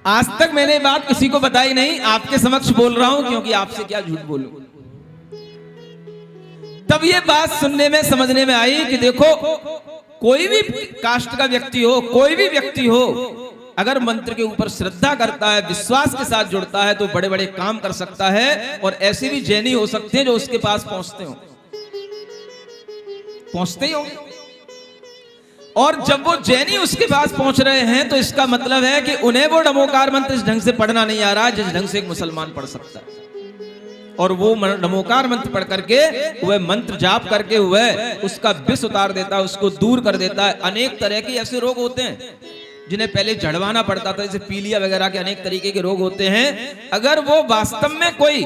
आज तक मैंने बात किसी को बताई नहीं, आपके समक्ष बोल रहा हूं, क्योंकि आपसे क्या झूठ बोलूं। तब ये बात सुनने में समझने में आई कि देखो, कोई भी कास्ट का व्यक्ति हो, कोई भी व्यक्ति हो, अगर मंत्र के ऊपर श्रद्धा करता है, विश्वास के साथ जुड़ता है, तो बड़े बड़े काम कर सकता है। और ऐसे भी जैनी हो सकते हैं जो उसके पास पहुंचते ही होंगे। और जब वो जैनी उसके पास पहुंच रहे हैं, तो इसका मतलब है कि उन्हें वो नमोकार मंत्र इस ढंग से पढ़ना नहीं आ रहा जिस ढंग से एक मुसलमान पढ़ सकता है। और वो नमोकार मंत्र पढ़ करके, वह मंत्र जाप करके वह उसका विष उतार देता है, उसको दूर कर देता है। अनेक तरह के ऐसे रोग होते हैं जिन्हें पहले झड़वाना पड़ता था, जैसे पीलिया वगैरह के अनेक तरीके के रोग होते हैं। अगर वो वास्तव में कोई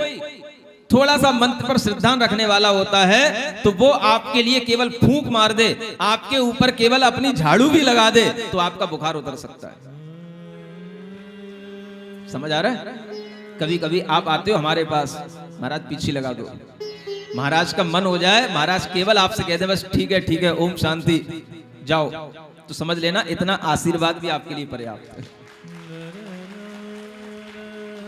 थोड़ा सा मंत्र पर श्रद्धा रखने वाला होता है, तो वो आपके लिए केवल फूंक मार दे, आपके ऊपर केवल अपनी झाड़ू भी लगा दे, तो आपका बुखार उतर सकता है। समझ आ रहा है? कभी कभी आप आते हो हमारे पास, महाराज पीछे लगा दो, महाराज का मन हो जाए, महाराज केवल आपसे कहते हैं बस ठीक है, ओम शांति, जाओ, तो समझ लेना इतना आशीर्वाद भी आपके लिए पर्याप्त है।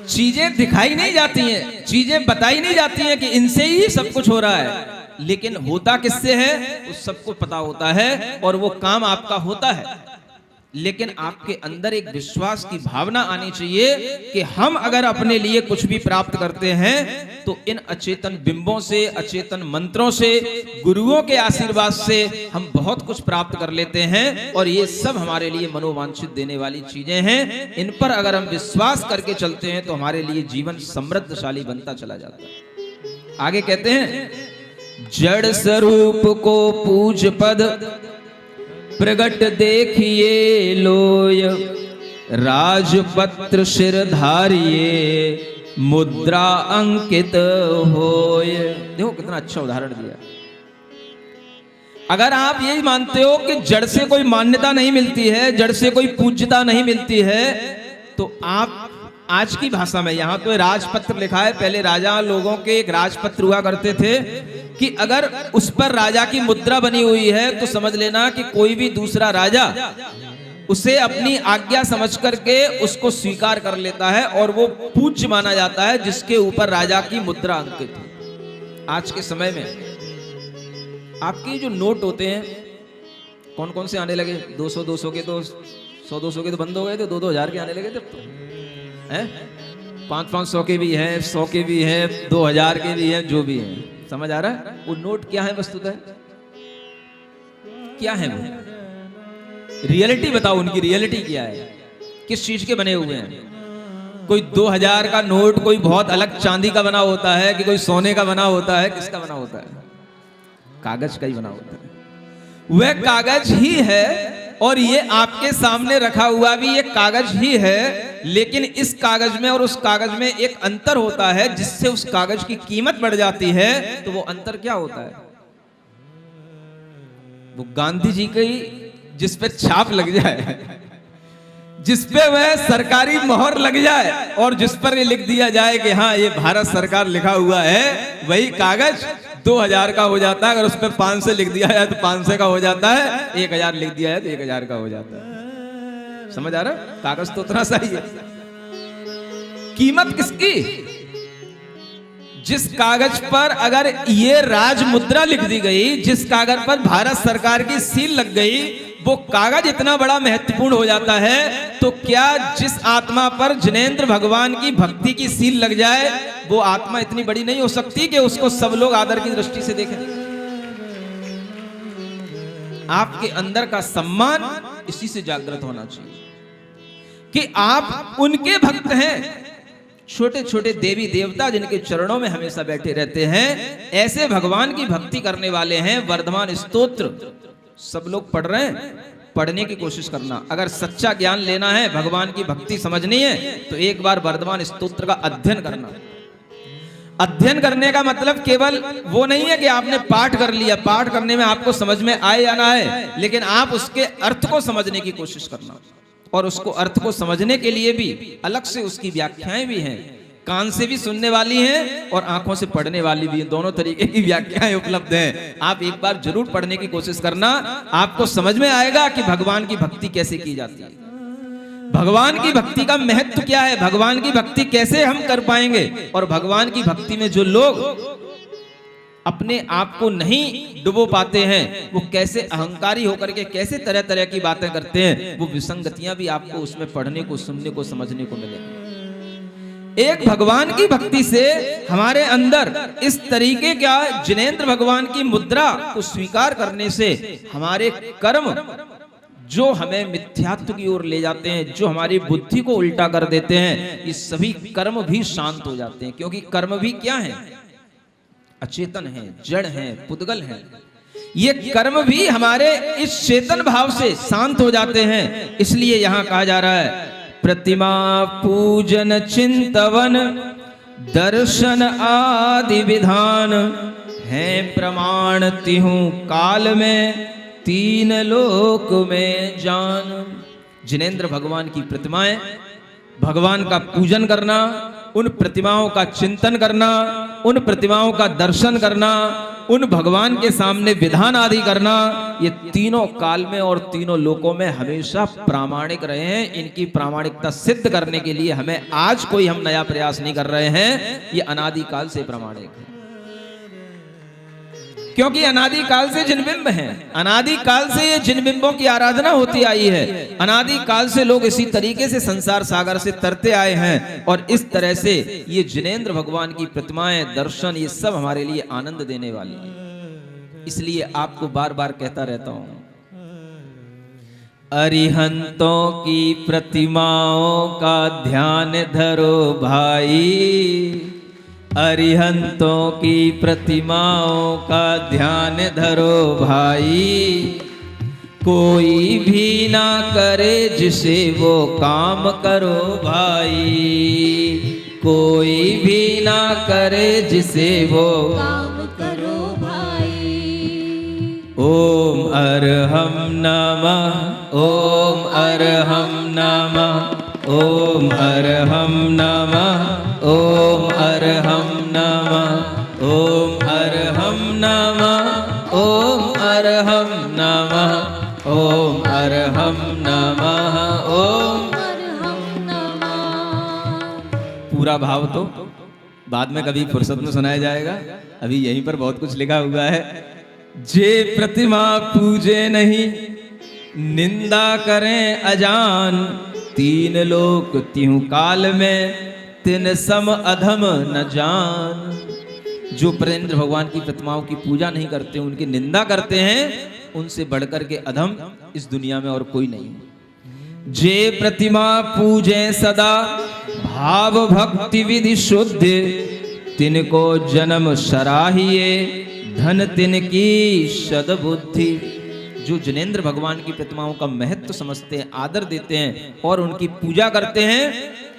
चीजें दिखाई नहीं जाती हैं, चीजें बताई नहीं जाती हैं कि इनसे ही सब कुछ हो रहा है, लेकिन होता किससे है उस सबको पता होता है, और वो काम आपका होता है। लेकिन आपके अंदर एक विश्वास की भावना आनी चाहिए कि हम अगर अपने लिए कुछ भी प्राप्त करते हैं, तो इन अचेतन बिंबों से, अचेतन मंत्रों से, गुरुओं के आशीर्वाद से हम बहुत कुछ प्राप्त कर लेते हैं। और ये सब हमारे लिए मनोवांछित देने वाली चीजें हैं। इन पर अगर हम विश्वास करके चलते हैं, तो हमारे लिए जीवन समृद्धशाली बनता चला जाता है। आगे कहते हैं, जड़ स्वरूप को पूज पद प्रगट देखिए लोय, राजपत्र सिर धारिये मुद्रा अंकित होय। देखो कितना अच्छा उदाहरण दिया। अगर आप यही मानते हो कि जड़ से कोई मान्यता नहीं मिलती है, जड़ से कोई पूज्यता नहीं मिलती है, तो आप आज की भाषा में, यहां तो राजपत्र लिखा है, पहले राजा लोगों के एक राजपत्र हुआ करते थे कि अगर उस पर राजा की मुद्रा बनी हुई है, तो समझ लेना कि कोई भी दूसरा राजा उसे अपनी आज्ञा समझ करके उसको स्वीकार कर लेता है, और वो पूज्य माना जाता है जिसके ऊपर राजा की मुद्रा अंकित है। आज के समय में आपके जो नोट होते हैं, कौन कौन से आने लगे, 200 के तो 100-200 के तो बंद हो गए थे, 2-2 हजार के आने लगे थे, तो हैं 500-500 के भी हैं, 100 के भी हैं, 2000 के भी हैं, जो भी हैं। समझ आ रहा है? वो नोट क्या है वस्तुतः, क्या है वो? रियलिटी बताओ, उनकी रियलिटी क्या है, किस चीज के बने हुए हैं? कोई 2000 का नोट कोई बहुत अलग चांदी का बना होता है, कि कोई सोने का बना होता है, किसका बना होता है? कागज का ही बना होता है। वह कागज ही है, और ये आपके सामने रखा हुआ भी ये कागज ही है। लेकिन इस कागज में और उस कागज में एक अंतर होता है, जिससे उस कागज की कीमत बढ़ जाती है। तो वो अंतर क्या होता है? वो गांधी जी की जिस पे छाप लग जाए, जिस पे वह सरकारी मोहर लग जाए, और जिस पर ये लिख दिया जाए कि हाँ ये भारत सरकार लिखा हुआ है, वही कागज 2000 का हो जाता है। अगर उस पर 500 लिख दिया जाए तो 500 का हो जाता है, 1000 लिख दिया जाए तो 1000 का हो जाता है। समझ आ रहा? कागज तो उतना सही है। कीमत किसकी? जिस कागज पर अगर ये राज मुद्रा लिख दी गई, जिस कागज पर भारत सरकार की सील लग गई, वो कागज इतना बड़ा महत्वपूर्ण हो जाता है। तो क्या जिस आत्मा पर जिनेंद्र भगवान की भक्ति की सील लग जाए, वो आत्मा इतनी बड़ी नहीं हो सकती कि उसको सब लोग आदर की दृष्टि से देखें? आपके अंदर का सम्मान इसी से जागृत होना चाहिए कि आप उनके भक्त हैं। छोटे छोटे देवी देवता जिनके चरणों में हमेशा बैठे रहते हैं, ऐसे भगवान की भक्ति करने वाले हैं। वर्धमान स्तोत्र सब लोग पढ़ रहे हैं, पढ़ने की कोशिश करना। अगर सच्चा ज्ञान लेना है, भगवान की भक्ति समझनी है, तो एक बार वर्धमान स्तोत्र का अध्ययन करना। अध्ययन करने का मतलब केवल वो नहीं है कि आपने पाठ कर लिया, पाठ करने में आपको समझ में आए या ना आए, लेकिन आप उसके अर्थ को समझने की कोशिश करना। और उसको अर्थ को समझने के लिए भी अलग से उसकी व्याख्याएं भी हैं, कान से भी सुनने वाली हैं और आंखों से पढ़ने वाली भी हैं। दोनों तरीके की व्याख्याएं उपलब्ध हैं। आप एक बार जरूर पढ़ने की कोशिश करना, आपको समझ में आएगा कि भगवान की भक्ति कैसे की जाती है, भगवान की भक्ति का महत्व क्या है, भगवान की भक्ति कैसे हम कर पाएंगे, और भगवान की भक्ति में जो लोग अपने आप को नहीं डुबो पाते हैं वो कैसे अहंकारी होकर के कैसे तरह तरह की बातें करते हैं, वो विसंगतियां भी आपको उसमें पढ़ने को, सुनने को, समझने को मिलेंगी। एक भगवान की भक्ति से हमारे अंदर इस तरीके का जिनेंद्र भगवान की मुद्रा को स्वीकार करने से हमारे कर्म जो हमें मिथ्यात्व की ओर ले जाते हैं, जो हमारी बुद्धि को उल्टा कर देते हैं, ये सभी कर्म भी शांत हो जाते हैं। क्योंकि कर्म भी क्या है, अचेतन है, जड़ है, पुद्गल है। ये कर्म भी हमारे इस चेतन भाव से शांत हो जाते हैं। इसलिए यहां कहा जा रहा है प्रतिमा पूजन चिंतवन दर्शन आदि विधान है प्रमाण तिहु काल में तीन लोक में जान। जिनेंद्र भगवान की प्रतिमाएं, भगवान का पूजन करना, उन प्रतिमाओं का चिंतन करना, उन प्रतिमाओं का दर्शन करना, उन भगवान के सामने विधान आदि करना, ये तीनों काल में और तीनों लोकों में हमेशा प्रामाणिक रहे हैं। इनकी प्रामाणिकता सिद्ध करने के लिए हमें आज कोई हम नया प्रयास नहीं कर रहे हैं, ये अनादि काल से प्रामाणिक है। क्योंकि अनादि काल से जिन बिंब हैं, अनादि काल से ये जिन बिंबों की आराधना होती आई है, अनादि काल से लोग इसी तरीके से संसार सागर से तरते आए हैं। और इस तरह से ये जिनेंद्र भगवान की प्रतिमाएं, दर्शन, ये सब हमारे लिए आनंद देने वाली है। इसलिए आपको बार बार कहता रहता हूं, अरिहंतों की प्रतिमाओं का ध्यान धरो भाई, अरिहंतों की प्रतिमाओं का ध्यान धरो भाई, कोई भी ना करे जिसे वो काम करो भाई, कोई भी ना करे जिसे वो काम करो भाई। ओम अरहम नमः, ओम अरहम नमः, ओम अरहम नमः, ओम अरहम नमः, ओम अरहम नमः, ओम अरहम नमः, ओम अरहम नमः, ओम अरहम नमः। पूरा भाव तो बाद में कभी फुर्सत में सुनाया जाएगा, अभी यहीं पर बहुत कुछ लिखा हुआ है। जे प्रतिमा पूजे नहीं निंदा करें अजान, तीन लोक तिहु काल में तिन सम अधम न जान। जो प्रेंद्र भगवान की प्रतिमाओं की पूजा नहीं करते, उनकी निंदा करते हैं, उनसे बढ़कर के अधम इस दुनिया में और कोई नहीं। जे प्रतिमा पूजे सदा भाव भक्ति विधि शुद्ध, तिनको जन्म सराहिए धन तिनकी सद्बुद्धि। जो जिनेंद्र भगवान की प्रतिमाओं का महत्व समझते हैं, आदर देते हैं और उनकी पूजा करते हैं,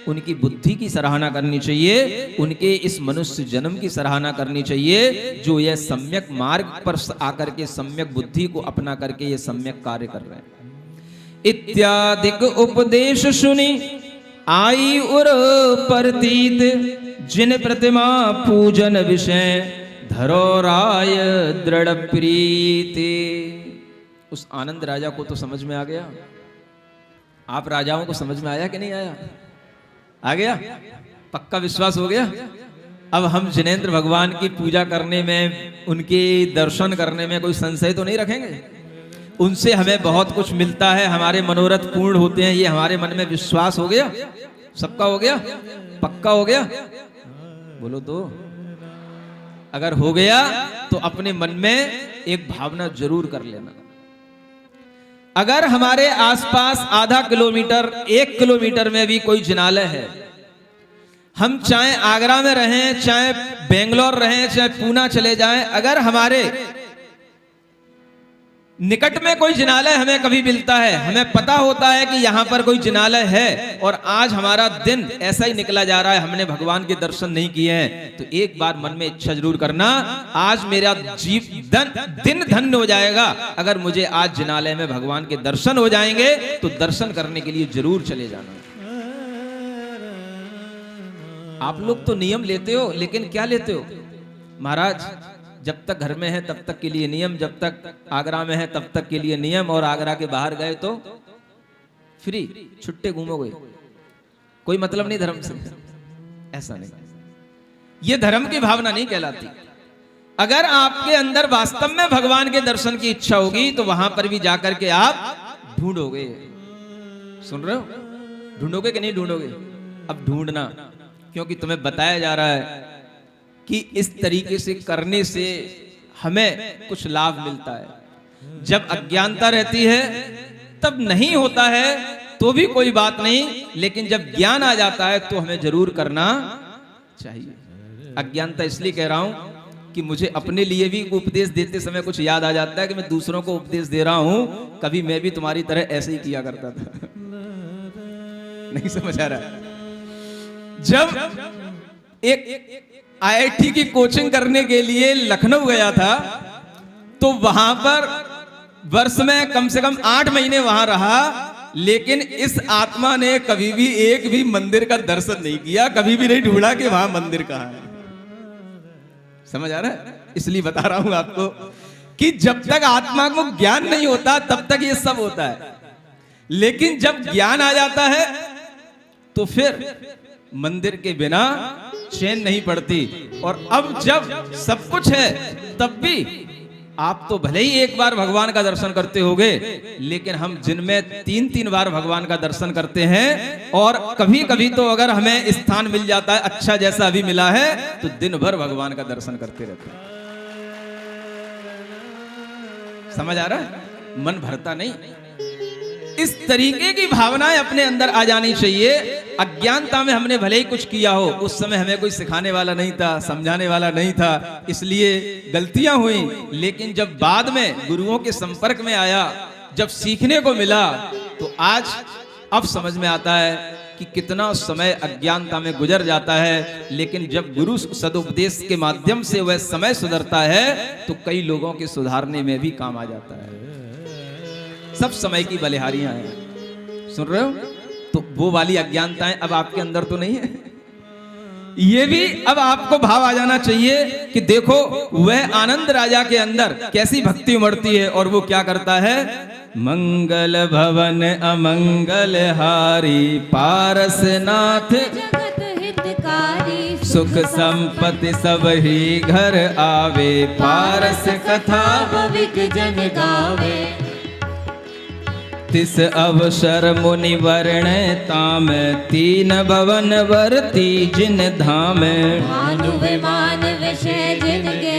उनकी बुद्धि की सराहना करनी चाहिए, उनके इस मनुष्य जन्म की सराहना करनी चाहिए, जो यह सम्यक मार्ग पर आकर के सम्यक बुद्धि को अपना करके ये सम्यक कार्य कर रहे हैं। इत्यादिक उपदेश सुनी आई उर प्रतीत, जिन प्रतिमा पूजन विषय धरो राय दृढ़ प्रीति। उस आनंद राजा को तो समझ में आ गया। आप राजाओं को समझ में आया कि नहीं आया? आ गया? पक्का विश्वास हो गया? अब हम जिनेंद्र भगवान की पूजा करने में, उनके दर्शन करने में कोई संशय तो नहीं रखेंगे। उनसे हमें बहुत कुछ मिलता है, हमारे मनोरथ पूर्ण होते हैं, ये हमारे मन में विश्वास हो गया? सबका हो गया? पक्का हो गया? बोलो तो। अगर हो गया तो अपने मन में एक भावना जरूर कर लेना। अगर हमारे आसपास आधा किलोमीटर, 1 किलोमीटर में भी कोई जिनालय है, हम चाहे आगरा में रहें, चाहे बेंगलोर रहें, चाहे पूना चले जाएं, अगर हमारे निकट में कोई जिनालय हमें कभी मिलता है, हमें पता होता है कि यहां पर कोई जिनालय है और आज हमारा दिन ऐसा ही निकला जा रहा है, हमने भगवान के दर्शन नहीं किए हैं, तो एक बार मन में इच्छा जरूर करना, आज मेरा दिन धन्य हो जाएगा अगर मुझे आज जिनालय में भगवान के दर्शन हो जाएंगे, तो दर्शन करने के लिए जरूर चले जाना। आप लोग तो नियम लेते हो, लेकिन क्या लेते हो महाराज? जब तक घर में है तब तक के लिए नियम, जब तक आगरा में है तब तक के लिए नियम, और आगरा के बाहर गए तो फ्री, छुट्टे घूमोगे, कोई मतलब नहीं धर्म से। ऐसा नहीं, ये धर्म की भावना नहीं कहलाती। अगर आपके अंदर वास्तव में भगवान के दर्शन की इच्छा होगी तो वहां पर भी जाकर के आप ढूंढोगे। सुन रहे हो? ढूंढोगे कि नहीं ढूंढोगे? अब ढूंढना, क्योंकि तुम्हें बताया जा रहा है कि इस तरीके से करने से हमें कुछ लाभ मिलता है। जब अज्ञानता रहती है तब नहीं होता है तो भी कोई बात नहीं, लेकिन जब ज्ञान आ जाता है तो हमें जरूर करना चाहिए। अज्ञानता इसलिए कह रहा हूं कि मुझे अपने लिए भी उपदेश देते समय कुछ याद आ जाता है कि मैं दूसरों को उपदेश दे रहा हूं, कभी मैं भी तुम्हारी तरह ऐसे ही किया करता था। नहीं समझ आ रहा? जब एक आईआईटी की कोचिंग करने के लिए लखनऊ गया था तो वहां पर वर्ष में कम से कम 8 महीने वहां रहा, लेकिन इस आत्मा ने कभी भी एक भी मंदिर का दर्शन नहीं किया, कभी भी नहीं ढूंढा कि वहां मंदिर कहां है। समझ आ रहा है? इसलिए बता रहा हूं आपको कि जब तक आत्मा को ज्ञान नहीं होता तब तक ये सब होता है, लेकिन जब ज्ञान आ जाता है तो फिर मंदिर के बिना चैन नहीं पड़ती। और अब जब सब कुछ है तब भी आप तो भले ही एक बार भगवान का दर्शन करते होगे, लेकिन हम जिनमें 3-3 बार भगवान का दर्शन करते हैं, और कभी कभी तो अगर हमें स्थान मिल जाता है अच्छा जैसा अभी मिला है तो दिन भर भगवान का दर्शन करते रहते हैं। समझ आ रहा है? मन भरता नहीं। इस तरीके की भावनाएं अपने अंदर आ जानी चाहिए। अज्ञानता में हमने भले ही कुछ किया हो, उस समय हमें कोई सिखाने वाला नहीं था, समझाने वाला नहीं था, इसलिए गलतियां हुई, लेकिन जब बाद में गुरुओं के संपर्क में आया, जब सीखने को मिला, तो आज अब समझ में आता है कि कितना समय अज्ञानता में गुजर जाता है, लेकिन जब गुरु सदुपदेश के माध्यम से वह समय सुधरता है तो कई लोगों के सुधारने में भी काम आ जाता है। सब समय की बलिहारियां हैं। सुन रहे हो? तो वो वाली अज्ञानताएं अब आपके अंदर तो नहीं है। ये भी अब आपको भाव आ जाना चाहिए कि देखो वह आनंद राजा के अंदर कैसी भक्ति उमड़ती है, और वो क्या करता है? मंगल भवन अमंगल हारी पारसनाथ जगत हितकारी, सुख संपत्ति सब ही घर आवे, पारस कथा भविक जन गावे। तिस अवसर मुनि वर्ण ताम, 3 भवन वर्ती जिन धाम। भानु विमान विषय जिनके,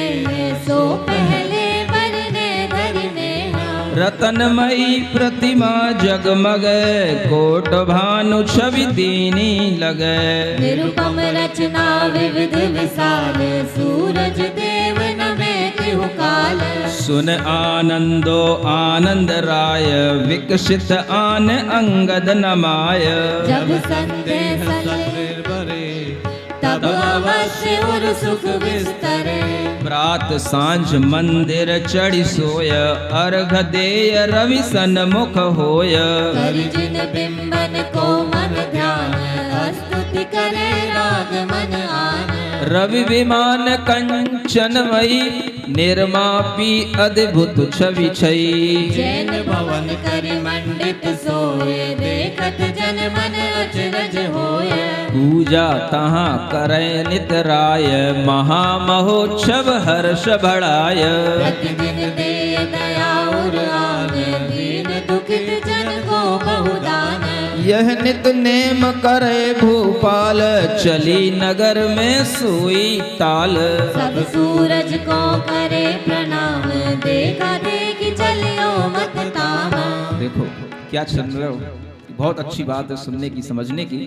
सो पहले बरने धरने हम। रतनमयी प्रतिमा जगमग, कोट भानु छवि दीनी लगे। निरुपम रचना विविध विशाल, सूरज देव नमे तिहु काल। सुन आनंदो आनंद राय, विकसित आन अंगद नमाय। जब संदेह तब अवश्य और सुख विस्तरे। प्रात सांझ मंदिर चढ़ी सोय, अर्घ देय रवि सन्मुख होय। करि जिन बिंबन को मन ध्यान, स्तुति करे राग मन आन। रवि विमान कंचनमयी, निर्मापी अद्भुत छवि छई। जैन भवन करि मंडित सोए, देखत जन मन अचरज होय। पूजा तहाँ करे नित राय, महामहोत्सव हर्ष बढ़ाय। प्रतिदिन दे दया और आन, दीन दुखित जन को बहुदान। यह नित नेम करे भूपाल, चली नगर में सोई ताल। सब सूरज को करे प्रणाम, देखा देखी चलियो मत ताम। देखो क्या चल रहे हो, बहुत अच्छी बात है सुनने की, समझने की,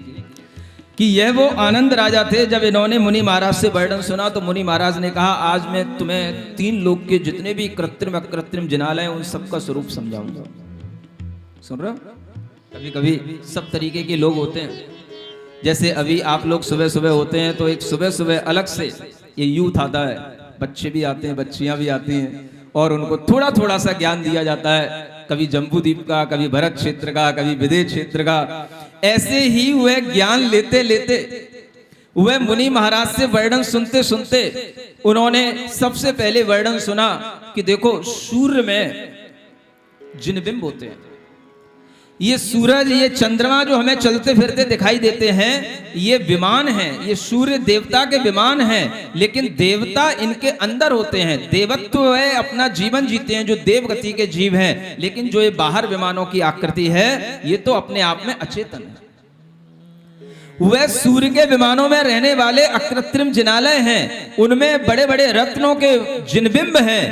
कि यह वो आनंद राजा थे। जब इन्होंने मुनि महाराज से वर्णन सुना तो मुनि महाराज ने कहा, आज मैं तुम्हें 3 लोक के जितने भी कृत्रिम अकृत्रिम जिनालय उन सबका स्वरूप समझाऊंगा। सुन रहे हो? कभी कभी सब तरीके के लोग होते हैं। जैसे अभी आप लोग सुबह सुबह होते हैं तो एक सुबह सुबह अलग से ये यूथ आता है, बच्चे भी आते हैं, बच्चियां भी आती हैं, और उनको थोड़ा थोड़ा सा ज्ञान दिया जाता है, कभी जम्बूद्वीप का, कभी भरत क्षेत्र का, कभी विदेश क्षेत्र का। ऐसे ही वह ज्ञान लेते लेते वह मुनि महाराज से वर्णन सुनते सुनते उन्होंने सबसे पहले वर्णन सुना कि देखो सूर्य में जिनबिंब होते हैं, ये सूरज ये चंद्रमा जो हमें चलते फिरते दिखाई देते हैं ये विमान हैं, ये सूर्य देवता के विमान हैं, लेकिन देवता इनके अंदर होते हैं। देवत्व है अपना जीवन जीते हैं जो देवगति के जीव हैं, लेकिन जो ये बाहर विमानों की आकृति है ये तो अपने आप में अचेतन है। वह सूर्य के विमानों में रहने वाले अकृत्रिम जिनालय हैं, उनमें बड़े बड़े रत्नों के जिनबिंब हैं।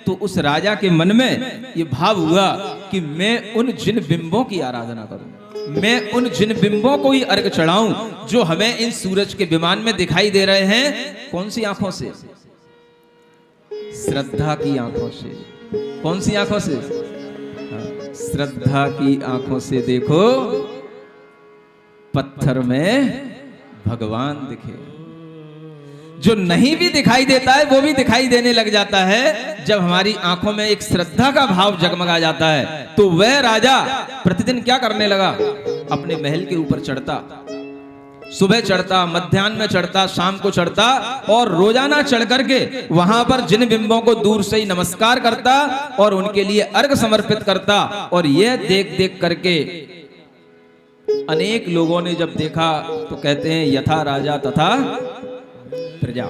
तो उस राजा के मन में ये भाव हुआ कि मैं उन जिन बिंबों की आराधना करूं, मैं उन जिन बिंबों को ही अर्घ चढ़ाऊं जो हमें इन सूरज के विमान में दिखाई दे रहे हैं। कौन सी आंखों से? श्रद्धा की आंखों से। कौन सी आंखों से? श्रद्धा की आंखों से देखो पत्थर में भगवान दिखे। जो नहीं भी दिखाई देता है वो भी दिखाई देने लग जाता है जब हमारी आंखों में एक श्रद्धा का भाव जगमगा जाता है। तो वह राजा प्रतिदिन क्या करने लगा? अपने महल के ऊपर चढ़ता, सुबह चढ़ता, मध्याह्न में चढ़ता, शाम को चढ़ता और रोजाना चढ़ करके वहां पर जिन बिंबों को दूर से ही नमस्कार करता और उनके लिए अर्घ समर्पित करता। और यह देख देख करके अनेक लोगों ने जब देखा तो कहते हैं यथा राजा तथा प्रजा।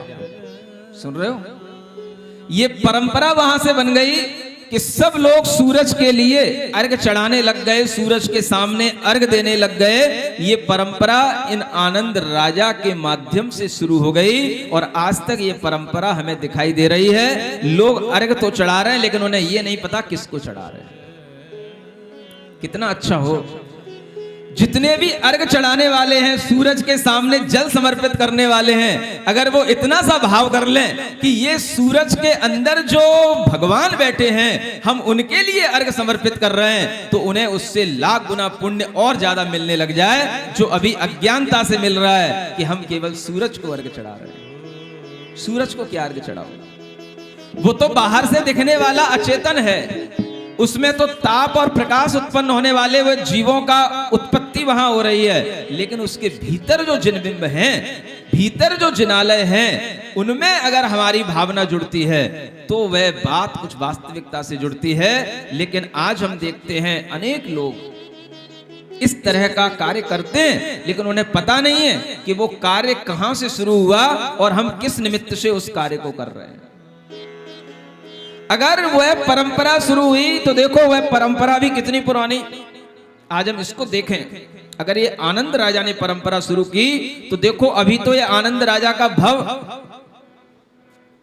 सुन रहे हो? ये परंपरा वहां से बन गई कि सब लोग सूरज के लिए अर्घ चढ़ाने लग गए, सूरज के सामने अर्घ देने लग गए। ये परंपरा इन आनंद राजा के माध्यम से शुरू हो गई और आज तक ये परंपरा हमें दिखाई दे रही है। लोग अर्घ तो चढ़ा रहे हैं लेकिन उन्हें ये नहीं पता किसको चढ़ा रहे हैं। कितना अच्छा हो जितने भी अर्घ चढ़ाने वाले हैं, सूरज के सामने जल समर्पित करने वाले हैं, अगर वो इतना सा भाव कर लें कि ये सूरज के अंदर जो भगवान बैठे हैं हम उनके लिए अर्घ समर्पित कर रहे हैं, तो उन्हें उससे लाख गुना पुण्य और ज्यादा मिलने लग जाए जो अभी अज्ञानता से मिल रहा है कि हम केवल सूरज को अर्घ चढ़ा रहे हैं। सूरज को क्या अर्घ चढ़ाओ? वो तो बाहर से दिखने वाला अचेतन है, उसमें तो ताप और प्रकाश उत्पन्न होने वाले वो जीवों का उत्पत्ति वहां हो रही है, लेकिन उसके भीतर जो जिनबिंब हैं, भीतर जो जिनालय हैं, उनमें अगर हमारी भावना जुड़ती है तो वह बात कुछ वास्तविकता से जुड़ती है। लेकिन आज हम देखते हैं अनेक लोग इस तरह का कार्य करते हैं लेकिन उन्हें पता नहीं है कि वो कार्य कहां से शुरू हुआ और हम किस निमित्त से उस कार्य को कर रहे हैं। अगर वह परंपरा शुरू हुई तो देखो वह परंपरा भी कितनी पुरानी। आज हम इसको देखें, अगर ये आनंद राजा ने परंपरा शुरू की तो देखो अभी तो ये आनंद राजा का भव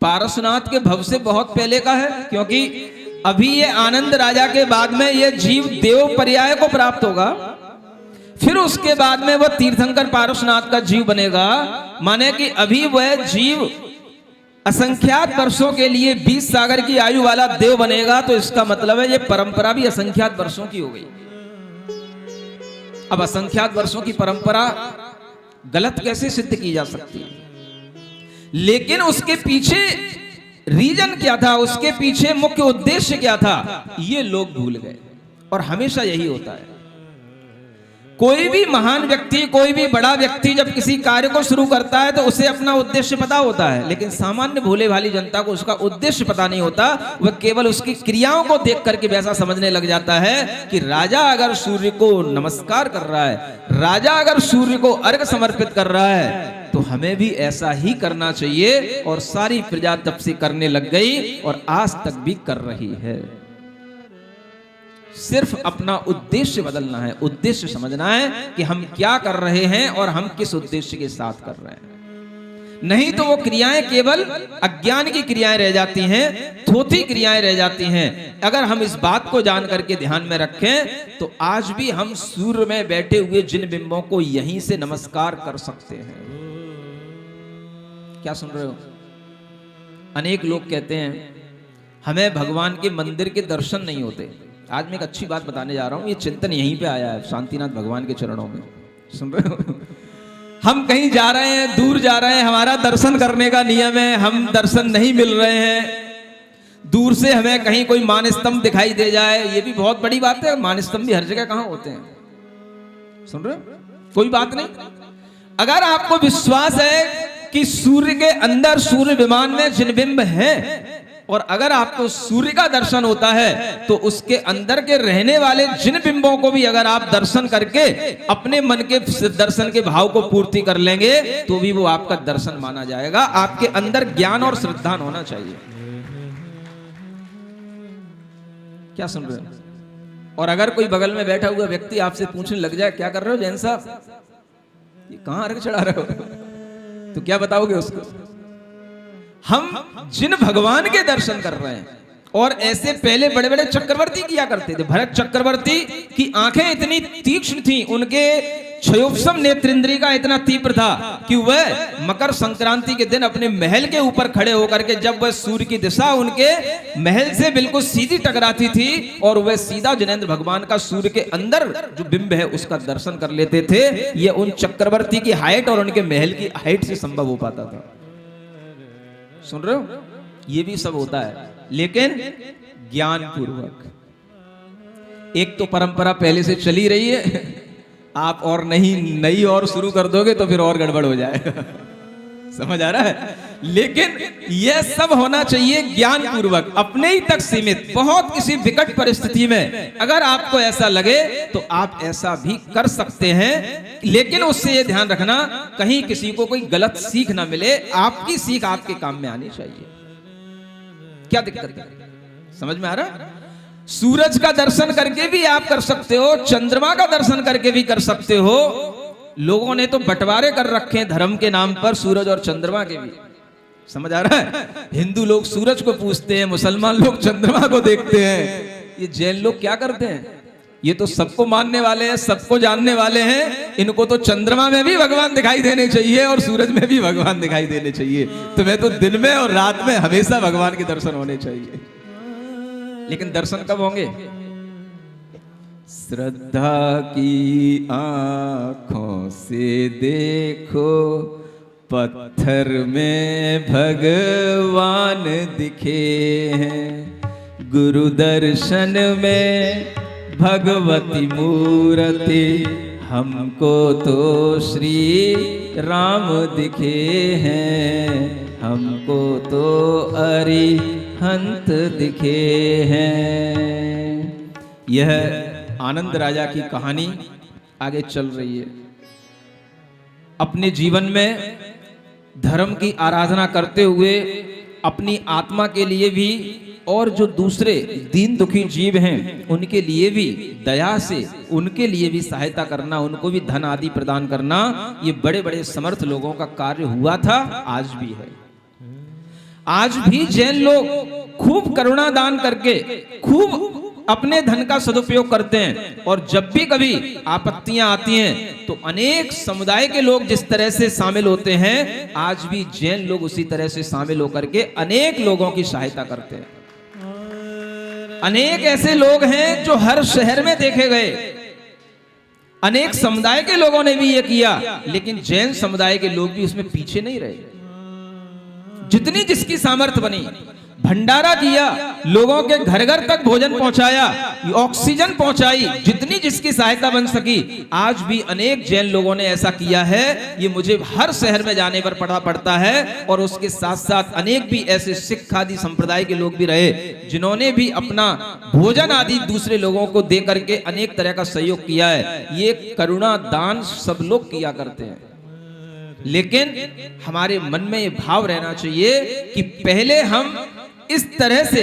पारसनाथ के भव से बहुत पहले का है, क्योंकि अभी ये आनंद राजा के बाद में ये जीव देव पर्याय को प्राप्त होगा, फिर उसके बाद में वह तीर्थंकर पारसनाथ का जीव बनेगा। माने कि अभी वह जीव असंख्यात वर्षों के लिए 20 सागर की आयु वाला देव बनेगा, तो इसका मतलब है ये परंपरा भी असंख्यात वर्षों की हो गई। अब असंख्यात वर्षों की परंपरा गलत कैसे सिद्ध की जा सकती है? लेकिन उसके पीछे रीजन क्या था, उसके पीछे मुख्य उद्देश्य क्या था, ये लोग भूल गए। और हमेशा यही होता है, कोई भी महान व्यक्ति, कोई भी बड़ा व्यक्ति जब किसी कार्य को शुरू करता है तो उसे अपना उद्देश्य पता होता है, लेकिन सामान्य भोले भाली जनता को उसका उद्देश्य पता नहीं होता। वह केवल उसकी क्रियाओं को देख करके वैसा समझने लग जाता है कि राजा अगर सूर्य को नमस्कार कर रहा है, राजा अगर सूर्य को अर्घ समर्पित कर रहा है, तो हमें भी ऐसा ही करना चाहिए। और सारी प्रजा तब से करने लग गई और आज तक भी कर रही है। सिर्फ अपना उद्देश्य बदलना है, उद्देश्य समझना है कि हम क्या कर रहे हैं और हम किस उद्देश्य के साथ कर रहे हैं। नहीं तो वो क्रियाएं केवल अज्ञान की क्रियाएं रह जाती हैं, थोथी क्रियाएं रह जाती हैं। अगर हम इस बात को जान करके ध्यान में रखें तो आज भी हम सूर्य में बैठे हुए जिन बिंबों को यहीं से नमस्कार कर सकते हैं। क्या सुन रहे हो? अनेक लोग कहते हैं हमें भगवान के मंदिर के दर्शन नहीं होते। आज मैं एक अच्छी बात बताने जा रहा हूं, ये चिंतन यहीं पे आया है शांतिनाथ भगवान के चरणों में। सुन रहे हो? हम कहीं जा रहे हैं, दूर जा रहे हैं, हमारा दर्शन करने का नियम है, हम दर्शन नहीं मिल रहे हैं। दूर से हमें कहीं कोई मान स्तंभ दिखाई दे जाए, ये भी बहुत बड़ी बात है। मान स्तंभ भी हर जगह कहां होते हैं? सुन रहे हो? कोई बात नहीं। अगर आपको विश्वास है कि सूर्य के अंदर सूर्य विमान में जिन बिंब हैं, और अगर आपको सूर्य का दर्शन होता है तो उसके अंदर के रहने वाले जिन बिंबों को भी अगर आप दर्शन करके अपने मन के दर्शन के भाव को पूर्ति कर लेंगे तो भी वो आपका दर्शन माना जाएगा। आपके अंदर ज्ञान और श्रद्धा होना चाहिए। क्या सुन रहे हो? और अगर कोई बगल में बैठा हुआ व्यक्ति आपसे पूछने लग जाए, क्या कर रहे हो जैन साहब, ये कहां अर्घ चढ़ा रहे हो, तो क्या बताओगे उसको? हम जिन भगवान के दर्शन कर रहे हैं, और ऐसे पहले बड़े बड़े चक्रवर्ती किया करते थे। भरत चक्रवर्ती की आंखें इतनी तीक्ष्ण थी, उनके क्षयोपम नेत्रेंद्रिय का इतना तीव्र था कि वह मकर संक्रांति के दिन अपने महल के ऊपर खड़े होकर के जब वह सूर्य की दिशा उनके महल से बिल्कुल सीधी टकराती थी और वह सीधा जिनेंद्र भगवान का सूर्य के अंदर जो बिंब है उसका दर्शन कर लेते थे। यह उन चक्रवर्ती की हाइट और उनके महल की हाइट से संभव हो पाता था। सुन रहे हो? ये भी सब होता है, लेकिन ज्ञान पूर्वक। एक तो परंपरा पहले से चली रही है, आप और नई और शुरू कर दोगे तो फिर और गड़बड़ हो जाएगा। समझ आ रहा है? लेकिन यह सब होना चाहिए ज्ञान पूर्वक, अपने ही तक सीमित। बहुत किसी विकट परिस्थिति में अगर आपको ऐसा लगे तो आप ऐसा भी कर सकते हैं, लेकिन उससे यह ध्यान रखना कहीं किसी को कोई गलत सीख ना मिले। आपकी सीख आपके काम में आनी चाहिए। क्या दिक्कत है? समझ में आ रहा? सूरज का दर्शन करके भी आप कर सकते हो, चंद्रमा का दर्शन करके भी कर सकते हो। लोगों ने तो बंटवारे कर रखे हैं धर्म के नाम पर, सूरज और चंद्रमा के भी। समझ आ रहा है? हिंदू लोग सूरज को पूजते हैं, मुसलमान लोग चंद्रमा को देखते हैं। ये जैन लोग क्या करते हैं? ये तो सबको मानने वाले हैं, सबको जानने वाले हैं। इनको तो चंद्रमा में भी भगवान दिखाई देने चाहिए और सूरज में भी भगवान दिखाई देने चाहिए। तुम्हें तो दिन में और रात में हमेशा भगवान के दर्शन होने चाहिए। लेकिन दर्शन कब होंगे? श्रद्धा की आंखों से देखो, पत्थर में भगवान दिखे हैं। गुरु दर्शन में भगवती मूर्ति, हमको तो श्री राम दिखे हैं। हमको तो अरिहंत दिखे हैं। यह आनंद राजा की कहानी आगे चल रही है। अपने जीवन में धर्म की आराधना करते हुए अपनी आत्मा के लिए भी और जो दूसरे दीन दुखी जीव हैं उनके लिए भी दया से उनके लिए भी सहायता करना, उनको भी धन आदि प्रदान करना, ये बड़े बड़े समर्थ लोगों का कार्य हुआ था, आज भी है। आज भी जैन लोग खूब करुणा दान करके खूब अपने धन का सदुपयोग करते हैं। और जब भी कभी आपत्तियां आती हैं तो अनेक समुदाय के लोग जिस तरह से शामिल होते हैं, आज भी जैन लोग उसी तरह से शामिल होकर के अनेक लोगों की सहायता करते हैं। अनेक ऐसे लोग हैं जो हर शहर में देखे गए, अनेक समुदाय के लोगों ने भी ये किया, लेकिन जैन समुदाय के लोग भी उसमें पीछे नहीं रहे। जितनी जिसकी सामर्थ्य बनी, भंडारा किया, लोगों के घर घर तक भोजन पहुंचाया, ऑक्सीजन पहुंचाई, जितनी जिसकी सहायता बन सकी। आज भी अनेक जैन लोगों ने ऐसा किया है। ये मुझे हर शहर में जाने पर पड़ता है। और उसके साथ साथ अनेक भी ऐसे सिख आदि संप्रदाय के लोग भी रहे जिन्होंने भी अपना भोजन आदि दूसरे लोगों को दे करके अनेक तरह का सहयोग किया है। ये करुणा दान सब लोग किया करते हैं, लेकिन हमारे मन में ये भाव रहना चाहिए कि पहले हम इस तरह से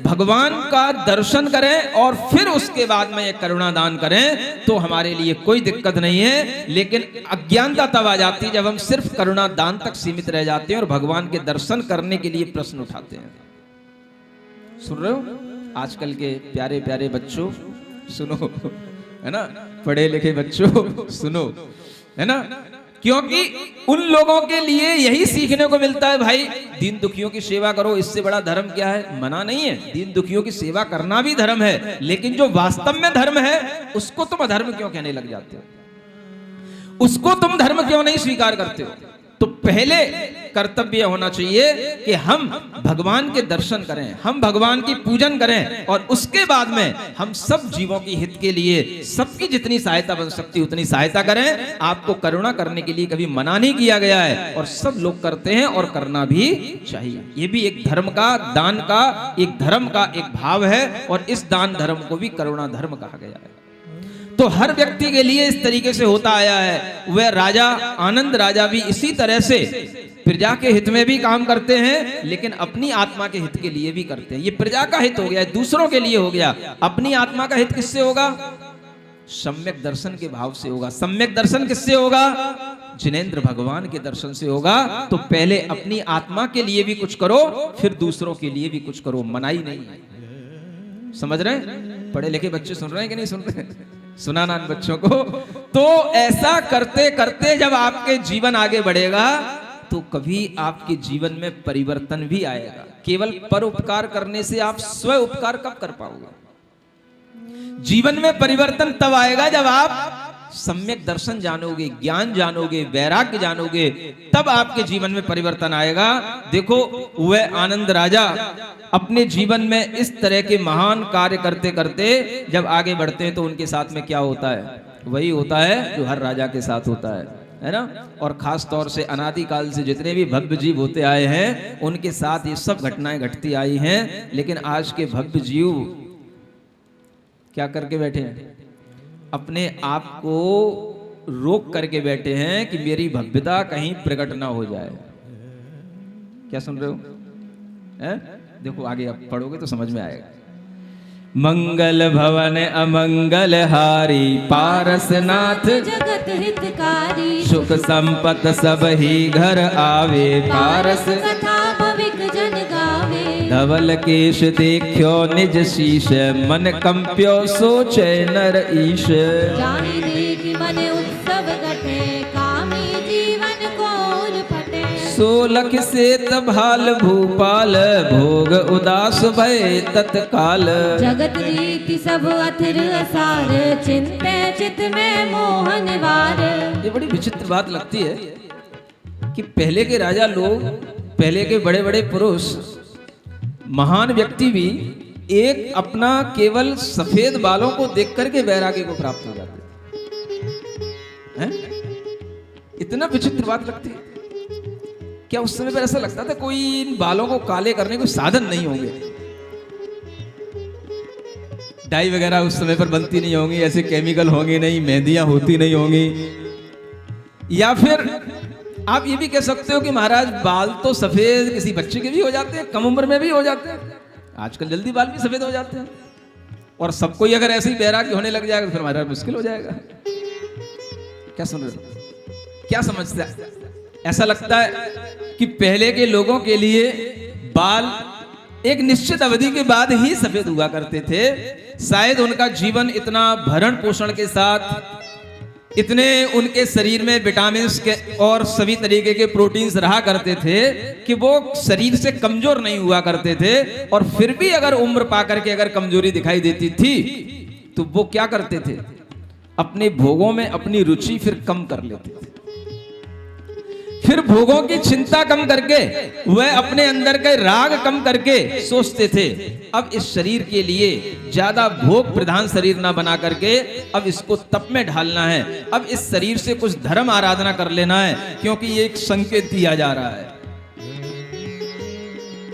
भगवान का दर्शन करें और फिर उसके बाद में ये करुणा दान करें तो हमारे लिए कोई दिक्कत नहीं है। लेकिन अज्ञानता तब आ जाती है जब हम सिर्फ करुणा दान तक सीमित रह जाते हैं और भगवान के दर्शन करने के लिए प्रश्न उठाते हैं। सुन रहे हो? आजकल के प्यारे प्यारे बच्चों सुनो, है ना, पढ़े लिखे बच्चों सुनो, है ना, क्योंकि उन लोगों के लिए यही सीखने को मिलता है, भाई दीन दुखियों की सेवा करो, इससे बड़ा धर्म क्या है। मना नहीं है, दीन दुखियों की सेवा करना भी धर्म है, लेकिन जो वास्तव में धर्म है उसको तुम अधर्म क्यों कहने लग जाते हो? उसको तुम धर्म क्यों नहीं स्वीकार करते हो? तो पहले कर्तव्य होना चाहिए कि हम भगवान के दर्शन करें, हम भगवान की पूजन करें, और उसके बाद में हम सब जीवों की हित के लिए सबकी जितनी सहायता बन सकती उतनी सहायता करें। आपको करुणा करने के लिए कभी मना नहीं किया गया है, और सब लोग करते हैं और करना भी चाहिए। ये भी एक धर्म का, दान का, एक धर्म का एक भाव है, और इस दान धर्म को भी करुणा धर्म कहा गया है। तो हर व्यक्ति के लिए इस तरीके से होता आया है। वह राजा, आनंद राजा भी इसी तरह से प्रजा के हित में भी काम करते हैं, लेकिन अपनी आत्मा के हित के लिए भी करते हैं। ये प्रजा का हित हो गया, दूसरों के लिए हो गया। अपनी आत्मा का हित किससे होगा? सम्यक दर्शन के भाव से होगा। सम्यक दर्शन किससे होगा? जिनेंद्र भगवान के दर्शन से होगा। तो पहले अपनी आत्मा के लिए भी कुछ करो, फिर दूसरों के लिए भी कुछ करो। मनाही नहीं है। समझ रहे हैं? पढ़े लिखे बच्चे सुन रहे हैं कि नहीं सुन रहे? सुना ना बच्चों को? तो ऐसा करते करते जब आपके जीवन आगे बढ़ेगा तो कभी आपके जीवन में परिवर्तन भी आएगा। केवल परोपकार करने से आप स्व उपकार कब कर पाओगे? जीवन में परिवर्तन तब आएगा जब आप सम्यक दर्शन जानोगे, ज्ञान जानोगे, वैराग्य जानोगे, तब आपके जीवन में परिवर्तन आएगा। देखो वह आनंद राजा अपने जीवन में इस तरह के महान कार्य करते करते जब आगे बढ़ते हैं तो उनके साथ में क्या होता है? वही होता है जो हर राजा के साथ होता है ना। और खास तौर से अनादिकाल से जितने भी भव्य जीव होते आए हैं उनके साथ ये सब घटनाएं घटती आई हैं। लेकिन आज के भव्य जीव क्या करके बैठे हैं? अपने आप को रोक करके बैठे हैं कि मेरी भव्यता कहीं प्रकट ना हो जाए। क्या सुन रहे हो? है? देखो आगे आप पढ़ोगे तो समझ में आएगा। मंगल भवन अमंगल हारी, पारसनाथ जगत हितकारी, सुख संपत सब ही घर आवे, पारस कथा भविक जन गावे। धवल केश देखो निज शीश, मन कंप्यो सोचे नर ईश। जानी देखी मन उत्सव घटे, कामी जीवन कोल फटे। सोलख से तभाल भूपाल, भोग उदास भय तत्काल। जगत रीति सब अथिर असार, चिंते चित में मोहन वार। ये बड़ी विचित्र बात लगती है कि पहले के राजा लोग, पहले के बड़े बड़े पुरुष, महान व्यक्ति भी एक अपना केवल सफेद बालों को देख करके वैराग्य को प्राप्त हो जाते हैं। इतना विचित्र बात लगती है। क्या उस समय पर ऐसा लगता था कोई इन बालों को काले करने के साधन नहीं होंगे? डाई वगैरह उस समय पर बनती नहीं होंगी, ऐसे केमिकल होंगे नहीं, मेहंदियां होती नहीं होंगी। या फिर आप ये भी कह सकते हो कि महाराज बाल तो सफेद किसी बच्चे के भी हो जाते हैं, कम उम्र में भी हो जाते हैं। आजकल जल्दी बाल भी सफेद हो जाते हैं। और सबको ही अगर ऐसे ही वैराग्य होने लग जाएगा तो फिर हमारा मुश्किल हो जाएगा। क्या सुन रहे हो? क्या समझते हैं? ऐसा लगता है कि पहले के लोगों के लिए बाल एक निश्चित अवधि के बाद ही सफेद हुआ करते थे। शायद उनका जीवन इतना भरण पोषण के साथ, इतने उनके शरीर में विटामिन्स के और सभी तरीके के प्रोटीन्स रहा करते थे कि वो शरीर से कमजोर नहीं हुआ करते थे। और फिर भी अगर उम्र पाकर के अगर कमजोरी दिखाई देती थी तो वो क्या करते थे? अपने भोगों में अपनी रुचि फिर कम कर लेते थे। फिर भोगों की चिंता कम करके, वह अपने अंदर के राग कम करके सोचते थे अब इस शरीर के लिए ज्यादा भोग प्रधान शरीर ना बना करके अब इसको तप में ढालना है, अब इस शरीर से कुछ धर्म आराधना कर लेना है, क्योंकि ये एक संकेत दिया जा रहा है।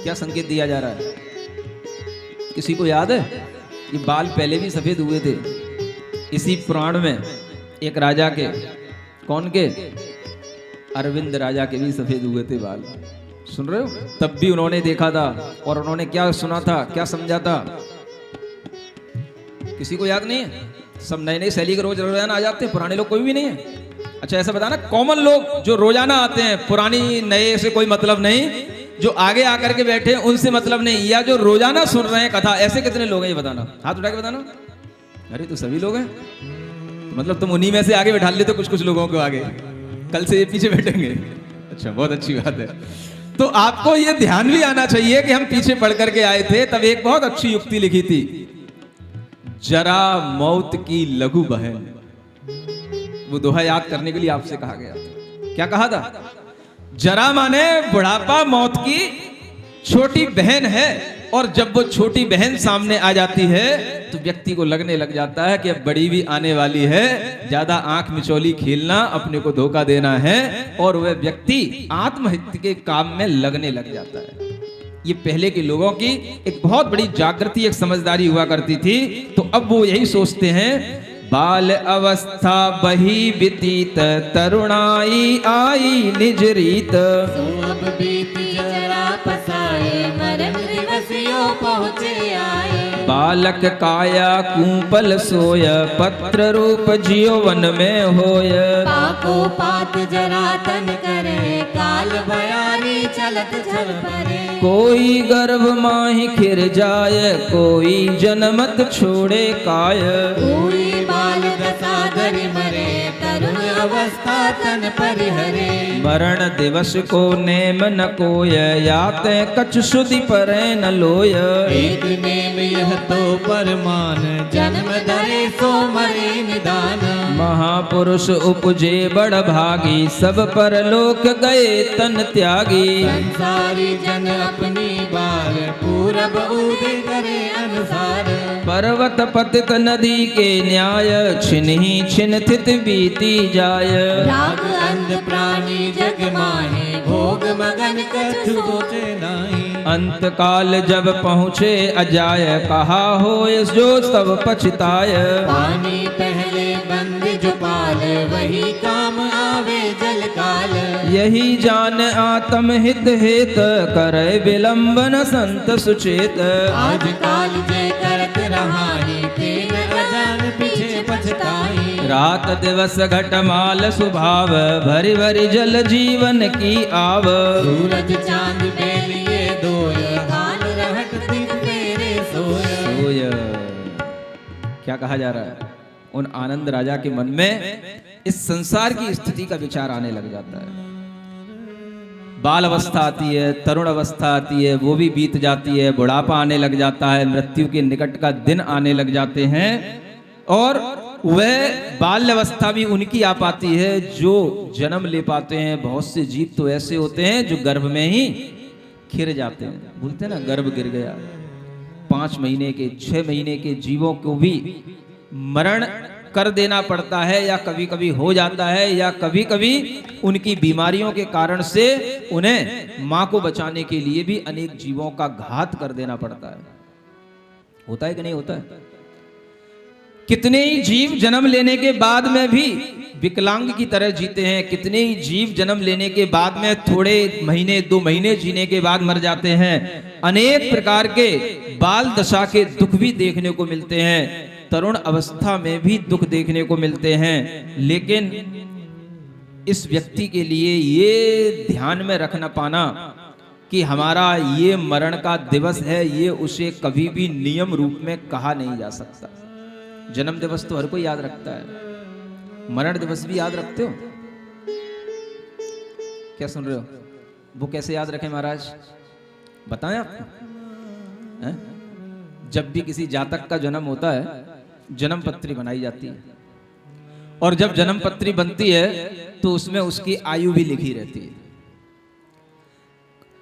क्या संकेत दिया जा रहा है? किसी को याद है? ये बाल पहले भी सफेद हुए थे। इसी पुराण में एक राजा के, कौन के? अरविंद राजा के भी सफेद हुए थे बाल। सुन रहे हो? तब भी उन्होंने देखा था और उन्होंने क्या सुना था, क्या समझा था? किसी को याद नहीं है? सब नए नए शैली के रोजाना आ जाते हैं, पुराने लोग कोई भी नहीं है। अच्छा ऐसा बताना, कॉमन लोग जो रोजाना आते हैं, पुरानी नए से कोई मतलब नहीं, जो आगे आकर के बैठे हैं उनसे मतलब नहीं, या जो रोजाना सुन रहे हैं कथा, ऐसे कितने लोग हैं ये बताना, हाथ उठा के बताना। अरे तो सभी लोग हैं, मतलब तुम उन्हीं में से आगे बैठा लेते कुछ कुछ लोगों को आगे, कल से ये पीछे बैठेंगे। अच्छा बहुत अच्छी बात है। तो आपको ये ध्यान भी आना चाहिए कि हम पीछे पढ़ करके आए थे, तब एक बहुत अच्छी युक्ति लिखी थी, जरा मौत की लघु बहन। वो दोहा याद करने के लिए आपसे कहा गया था। क्या कहा था? जरा माने बुढ़ापा मौत की छोटी बहन है, और जब वो छोटी बहन सामने आ जाती है तो व्यक्ति को लगने लग जाता है कि अब बड़ी भी आने वाली है, ज्यादा आंख मिचौली खेलना, अपने को धोखा देना है, और वह व्यक्ति आत्महत्या के काम में लगने लग जाता है। ये पहले के लोगों की एक बहुत बड़ी जागृति, एक समझदारी हुआ करती थी। तो अब वो यही सोचते हैं, बाल अवस्था बही बीतीत, तरुणाई आई निज रीत। सो अब बीती जरा पसाए, मरण दिवसियों पहुँचे आए। बालक काया कूपल सोय, पत्र रूप जियो वन में होय। पाको पात जरा तन करे, काल भयारी चलत छल परे। कोई गर्भ माहि खिर जाय, कोई जनमत छोड़े काय। कोई बाल दशा धरि मरे, तरुण अवस्था तन परिहरे। मरण दिवस को नेम न कोय, याते कछ सुधि परे न लोय। एक नेम यह तो परमान, जन्म धरे सो मरे निदान। महापुरुष उपजे बड़ भागी, सब परलोक गए तन त्यागी। संसारी जन अपनी बार, पूरब उदय करे अनुसार। पर्वत पतित नदी के न्याय, छिन्ही छिन थित बीती जाय। राग अंध प्राणी जग माहे, भोग मगन कछु सोचे नाही। अंत काल जब पहुँचे अजाय, कहा होय जो सब पछताय। पानी पहले बंद जो पाल, वही काम आवे जल काल। यही जान आत्म हित हेत, करे विलंबन संत सुचेत। आज काल जय करत रहाही, तेन अजान पीछे पछताई। रात दिवस घटमाल स्वभाव, भरी भरी जल जीवन की आव। सूरज चांद बेलिए दोय, काल रहट दिन फेरे सोय। सोय। क्या कहा जा रहा है? उन आनंद राजा के मन में इस संसार की स्थिति का विचार आने लग जाता है। बाल अवस्था आती है, तरुण अवस्था आती है, वो भी बीत जाती है, बुढ़ापा आने लग जाता है, मृत्यु के निकट का दिन आने लग जाते हैं, और वह बाल्य अवस्था भी उनकी आ पाती है जो जन्म ले पाते हैं। बहुत से जीव तो ऐसे होते हैं जो गर्भ में ही खिर जाते हैं, बोलते हैं ना गर्भ गिर गया। 5 महीने के 6 महीने के जीवों को भी मरण कर देना पड़ता है, या कभी कभी हो जाता है, या कभी कभी उनकी बीमारियों के कारण से उन्हें मां को बचाने के लिए भी अनेक जीवों का घात कर देना पड़ता है। होता है कि नहीं होता है? कितने ही जीव जन्म लेने के बाद में भी विकलांग की तरह जीते हैं, कितने ही जीव जन्म लेने के बाद में थोड़े महीने 2 महीने जीने के बाद मर जाते हैं। अनेक प्रकार के बाल दशा के दुख भी देखने को मिलते हैं, तरुण अवस्था में भी दुख देखने को मिलते हैं। लेकिन इस व्यक्ति के लिए ये ध्यान में रख न पाना कि हमारा ये मरण का दिवस है, ये उसे कभी भी नियम रूप में कहा नहीं जा सकता। जन्म दिवस तो हर कोई याद रखता है, मरण दिवस भी याद रखते हो? क्या सुन रहे हो? वो कैसे याद रखें महाराज, बताएं आपको? हैं? जब भी किसी जातक का जन्म होता है, जन्म पत्री बनाई जाती है, और जब जन्म पत्री बनती है तो उसमें उसकी आयु भी लिखी रहती है।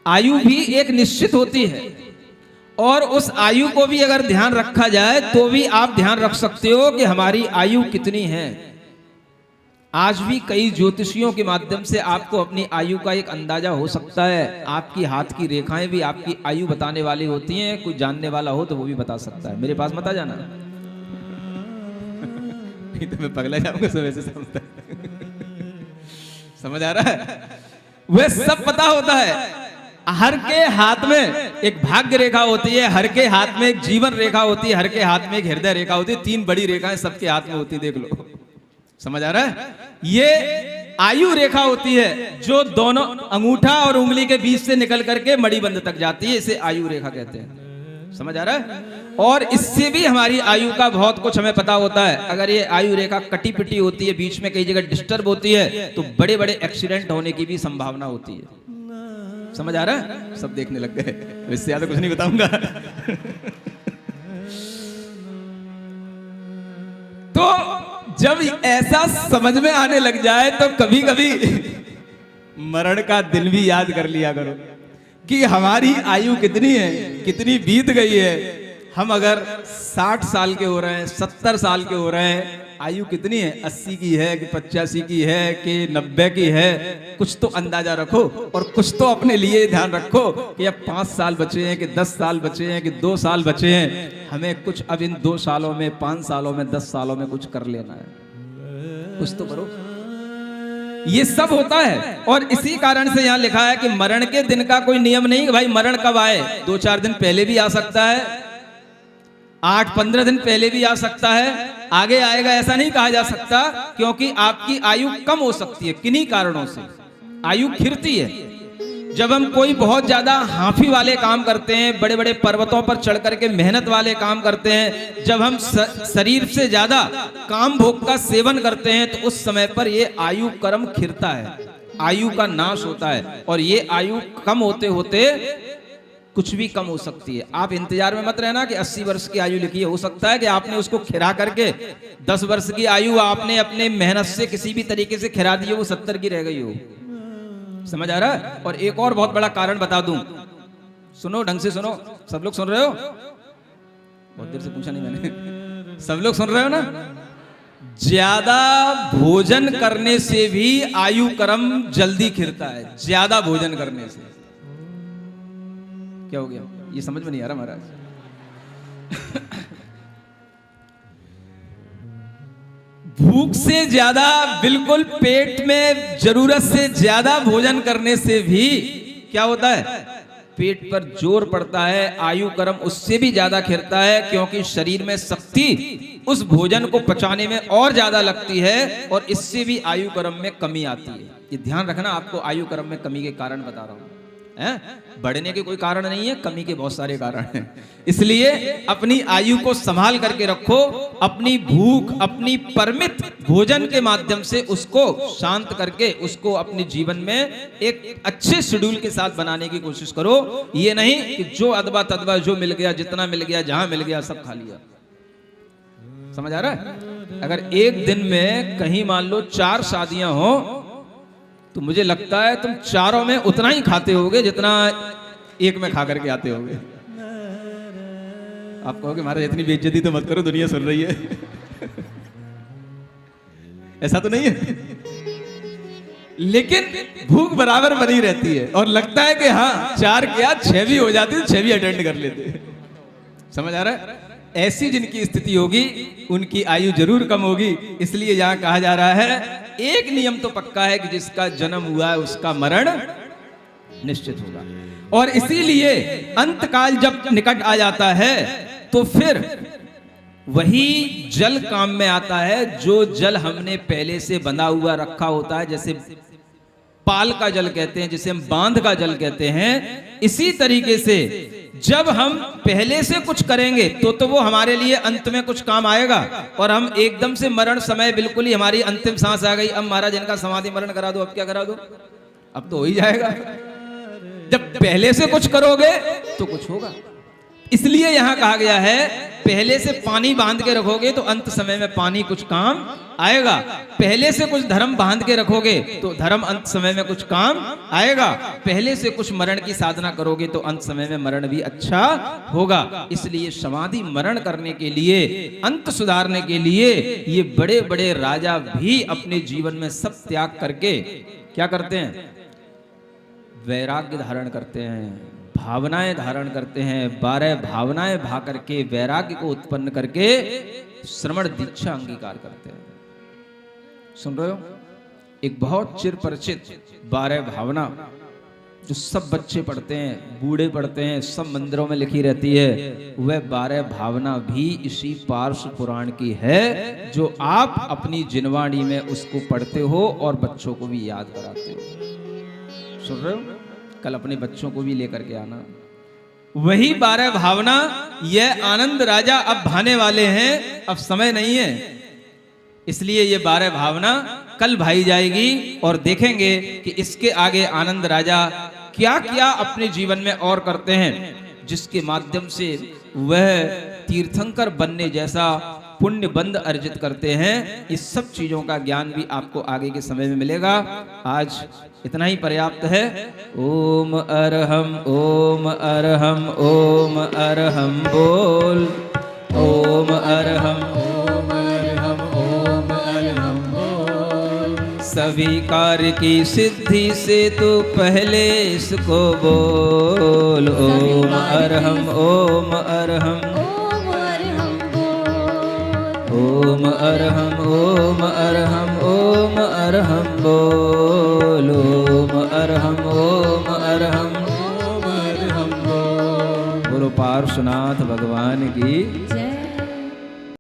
आयु भी एक निश्चित होती है, और उस आयु को भी अगर ध्यान रखा जाए तो भी आप ध्यान रख सकते हो कि हमारी आयु कितनी है। आज भी कई ज्योतिषियों के माध्यम से आपको अपनी आयु का एक अंदाजा हो सकता है। आपकी हाथ की रेखाएं भी आपकी आयु बताने वाली होती हैं। कोई जानने वाला हो तो वो भी बता सकता है। मेरे पास मत आ जाना, नहीं तो मैं पगला जाऊंगा सब ऐसे समझता है। समझ आ रहा है? वह सब पता होता है। हर के हाथ में एक भाग्य रेखा होती है, हर के हाथ में एक जीवन रेखा होती है, हर के हाथ में एक हृदय रेखा होती है। 3 बड़ी रेखाएं सबके हाथ में होती है, देख लो। समझ आ रहा है? ये आयु रेखा होती है जो दोनों अंगूठा और उंगली के बीच से निकल करके मणिबंध तक जाती है, इसे आयु रेखा कहते हैं। समझ आ रहा है? और इससे भी हमारी आयु का बहुत कुछ हमें पता होता है। अगर ये आयु रेखा कटी पिटी होती है, बीच में कई जगह डिस्टर्ब होती है, तो बड़े बड़े एक्सीडेंट होने की भी संभावना होती है। समझ आ रहा है? सब देखने लग गए, इससे ज्यादा कुछ नहीं बताऊंगा। तो जब ऐसा समझ में आने लग जाए तो कभी कभी मरण का दिन भी याद कर लिया करो कि हमारी आयु कितनी है, कितनी बीत गई है। हम अगर 60 साल के हो रहे हैं, 70 साल के हो रहे हैं, आयु कितनी है, 80 की है कि 85 की है कि 90 की है, कुछ तो अंदाजा रखो और कुछ तो अपने लिए ध्यान रखो कि अब 5 साल बचे हैं कि 10 साल बचे हैं कि 2 साल बचे हैं। हमें कुछ अब इन 2 सालों में, 5 सालों में, 10 सालों में कुछ कर लेना है, कुछ तो करो। ये सब होता है और इसी कारण से यहाँ लिखा है कि मरण के दिन का कोई नियम नहीं कि भाई मरण कब आए, 2-4 दिन पहले भी आ सकता है, 8-15 दिन पहले भी आ सकता है, आगे आएगा ऐसा नहीं कहा जा सकता, क्योंकि आपकी आयु कम हो सकती है किन्हीं कारणों से। आयु खिरती है जब हम कोई बहुत ज्यादा हाफी वाले काम करते हैं, बड़े बड़े पर्वतों पर चढ़ करके मेहनत वाले काम करते हैं, जब हम शरीर से ज्यादा काम भोग का सेवन करते हैं, तो उस समय पर ये आयु कर्म खिरता है, आयु का नाश होता है। और ये आयु कम होते होते कुछ भी कम हो सकती है। आप इंतजार में मत रहना कि 80 वर्ष की आयु लिखी है, हो सकता है कि आपने उसको खिरा करके 10 वर्ष की आयु आपने अपने मेहनत से किसी भी तरीके से खिरा दी हो, वो 70 की रह गई हो। समझ आ रहा है? और एक और बहुत बड़ा कारण बता दूं, सुनो ढंग से सुनो, सब लोग सुन रहे हो? बहुत देर से पूछा नहीं मैंने, सब लोग सुन रहे हो ना? ज्यादा भोजन करने से भी आयु कर्म जल्दी खिरता है, ज्यादा भोजन करने से। क्या हो गया, ये समझ में नहीं आ रहा महाराज? भूख से ज्यादा, बिल्कुल पेट में जरूरत से ज्यादा भोजन करने से भी क्या होता है, पेट पर जोर पड़ता है, आयु कर्म उससे भी ज्यादा खिरता है, क्योंकि शरीर में शक्ति उस भोजन को पचाने में और ज्यादा लगती है और इससे भी आयु कर्म में कमी आती है। ये ध्यान रखना, आपको आयु कर्म में कमी के कारण बता रहा हूं। बढ़ने के कोई कारण नहीं है, कमी के बहुत सारे कारण हैं। इसलिए अपनी आयु को संभाल करके रखो, अपनी भूख, अपनी परिमित भोजन के माध्यम से उसको शांत करके उसको अपने जीवन में एक अच्छे शेड्यूल के साथ बनाने की कोशिश करो। ये नहीं कि जो अदबा तदबा, जो मिल गया, जितना मिल गया, जहां मिल गया सब खा लिया। समझ आ रहा है? अगर एक दिन में कहीं मान लो 4 शादियां हो, तो मुझे लगता है तुम चारों में उतना ही खाते होगे जितना एक में खा करके आते होगे। आप कहोगे महाराज इतनी बेइज्जती तो मत करो, दुनिया सुन रही है। ऐसा तो नहीं है, लेकिन भूख बराबर बनी रहती है और लगता है कि हाँ 4 क्या 6 भी हो जाती, 6 भी अटेंड कर लेते। समझ आ रहा है? ऐसी जिनकी स्थिति होगी उनकी आयु जरूर कम होगी। इसलिए यहां कहा जा रहा है एक नियम तो पक्का है कि जिसका जन्म हुआ है उसका मरण निश्चित होगा। और इसीलिए अंतकाल जब निकट आ जाता है तो फिर वही जल काम में आता है जो जल हमने पहले से बंधा हुआ रखा होता है, जैसे पाल का जल कहते हैं, जिसे हम बांध का जल कहते हैं। इसी तरीके से जब हम पहले से कुछ करेंगे तो वो हमारे लिए अंत में कुछ काम आएगा। और हम एकदम से मरण समय बिल्कुल ही हमारी अंतिम सांस आ गई, अब महाराज इनका समाधि मरण करा दो, अब क्या करा दो, अब तो हो ही जाएगा। जब पहले से कुछ करोगे तो कुछ होगा। इसलिए यहां कहा गया है पहले से पानी बांध के रखोगे तो अंत समय में पानी कुछ काम आएगा, पहले से कुछ धर्म बांध के रखोगे तो धर्म अंत समय में कुछ काम आएगा, पहले से कुछ मरण की साधना करोगे तो अंत समय में मरण भी अच्छा होगा। इसलिए समाधि मरण करने के लिए, अंत सुधारने के लिए ये बड़े बड़े राजा भी अपने जीवन में सब त्याग करके क्या करते हैं, वैराग्य धारण करते हैं, भावनाएं धारण करते हैं, 12 भावनाएं भा करके वैराग्य को उत्पन्न करके श्रवण दीक्षा अंगीकार करते हैं। सुन रहे हो? एक बहुत चिर परिचित 12 भावना जो सब बच्चे पढ़ते हैं, बूढ़े पढ़ते हैं, सब मंदिरों में लिखी रहती है, वह 12 भावना भी इसी पार्श्व पुराण की है जो आप अपनी जिनवाणी में उसको पढ़ते हो और बच्चों को भी याद कराते हो। सुन रहे हो? कल अपने बच्चों को भी लेकर के आना। वही 12 भावना यह आनंद राजा अब भाने वाले हैं, अब समय नहीं है, इसलिए ये 12 भावना कल भाई जाएगी और देखेंगे कि इसके आगे आनंद राजा क्या क्या अपने जीवन में और करते हैं, जिसके माध्यम से वह तीर्थंकर बनने जैसा पुण्य बंद अर्जित करते हैं। इस सब चीजों का ज्ञान भी आपको आगे के समय में मिलेगा। आज इतना ही पर्याप्त है। ओम अरहम ओम अरहम ओम अरहम बोल। ओम अरहम ओम अरहम ओम अरहम बोल। सभी कार्य की सिद्धि से तो पहले इसको बोल। ओम अरहम ओम अरहम ओम अरहम बोल। ओम अरहम ओम अरहम ओम अरहम बोल। ओम अरहम ओम अरहम ओम अरहम बोल। बोलो पार्श्वनाथ भगवान की जय।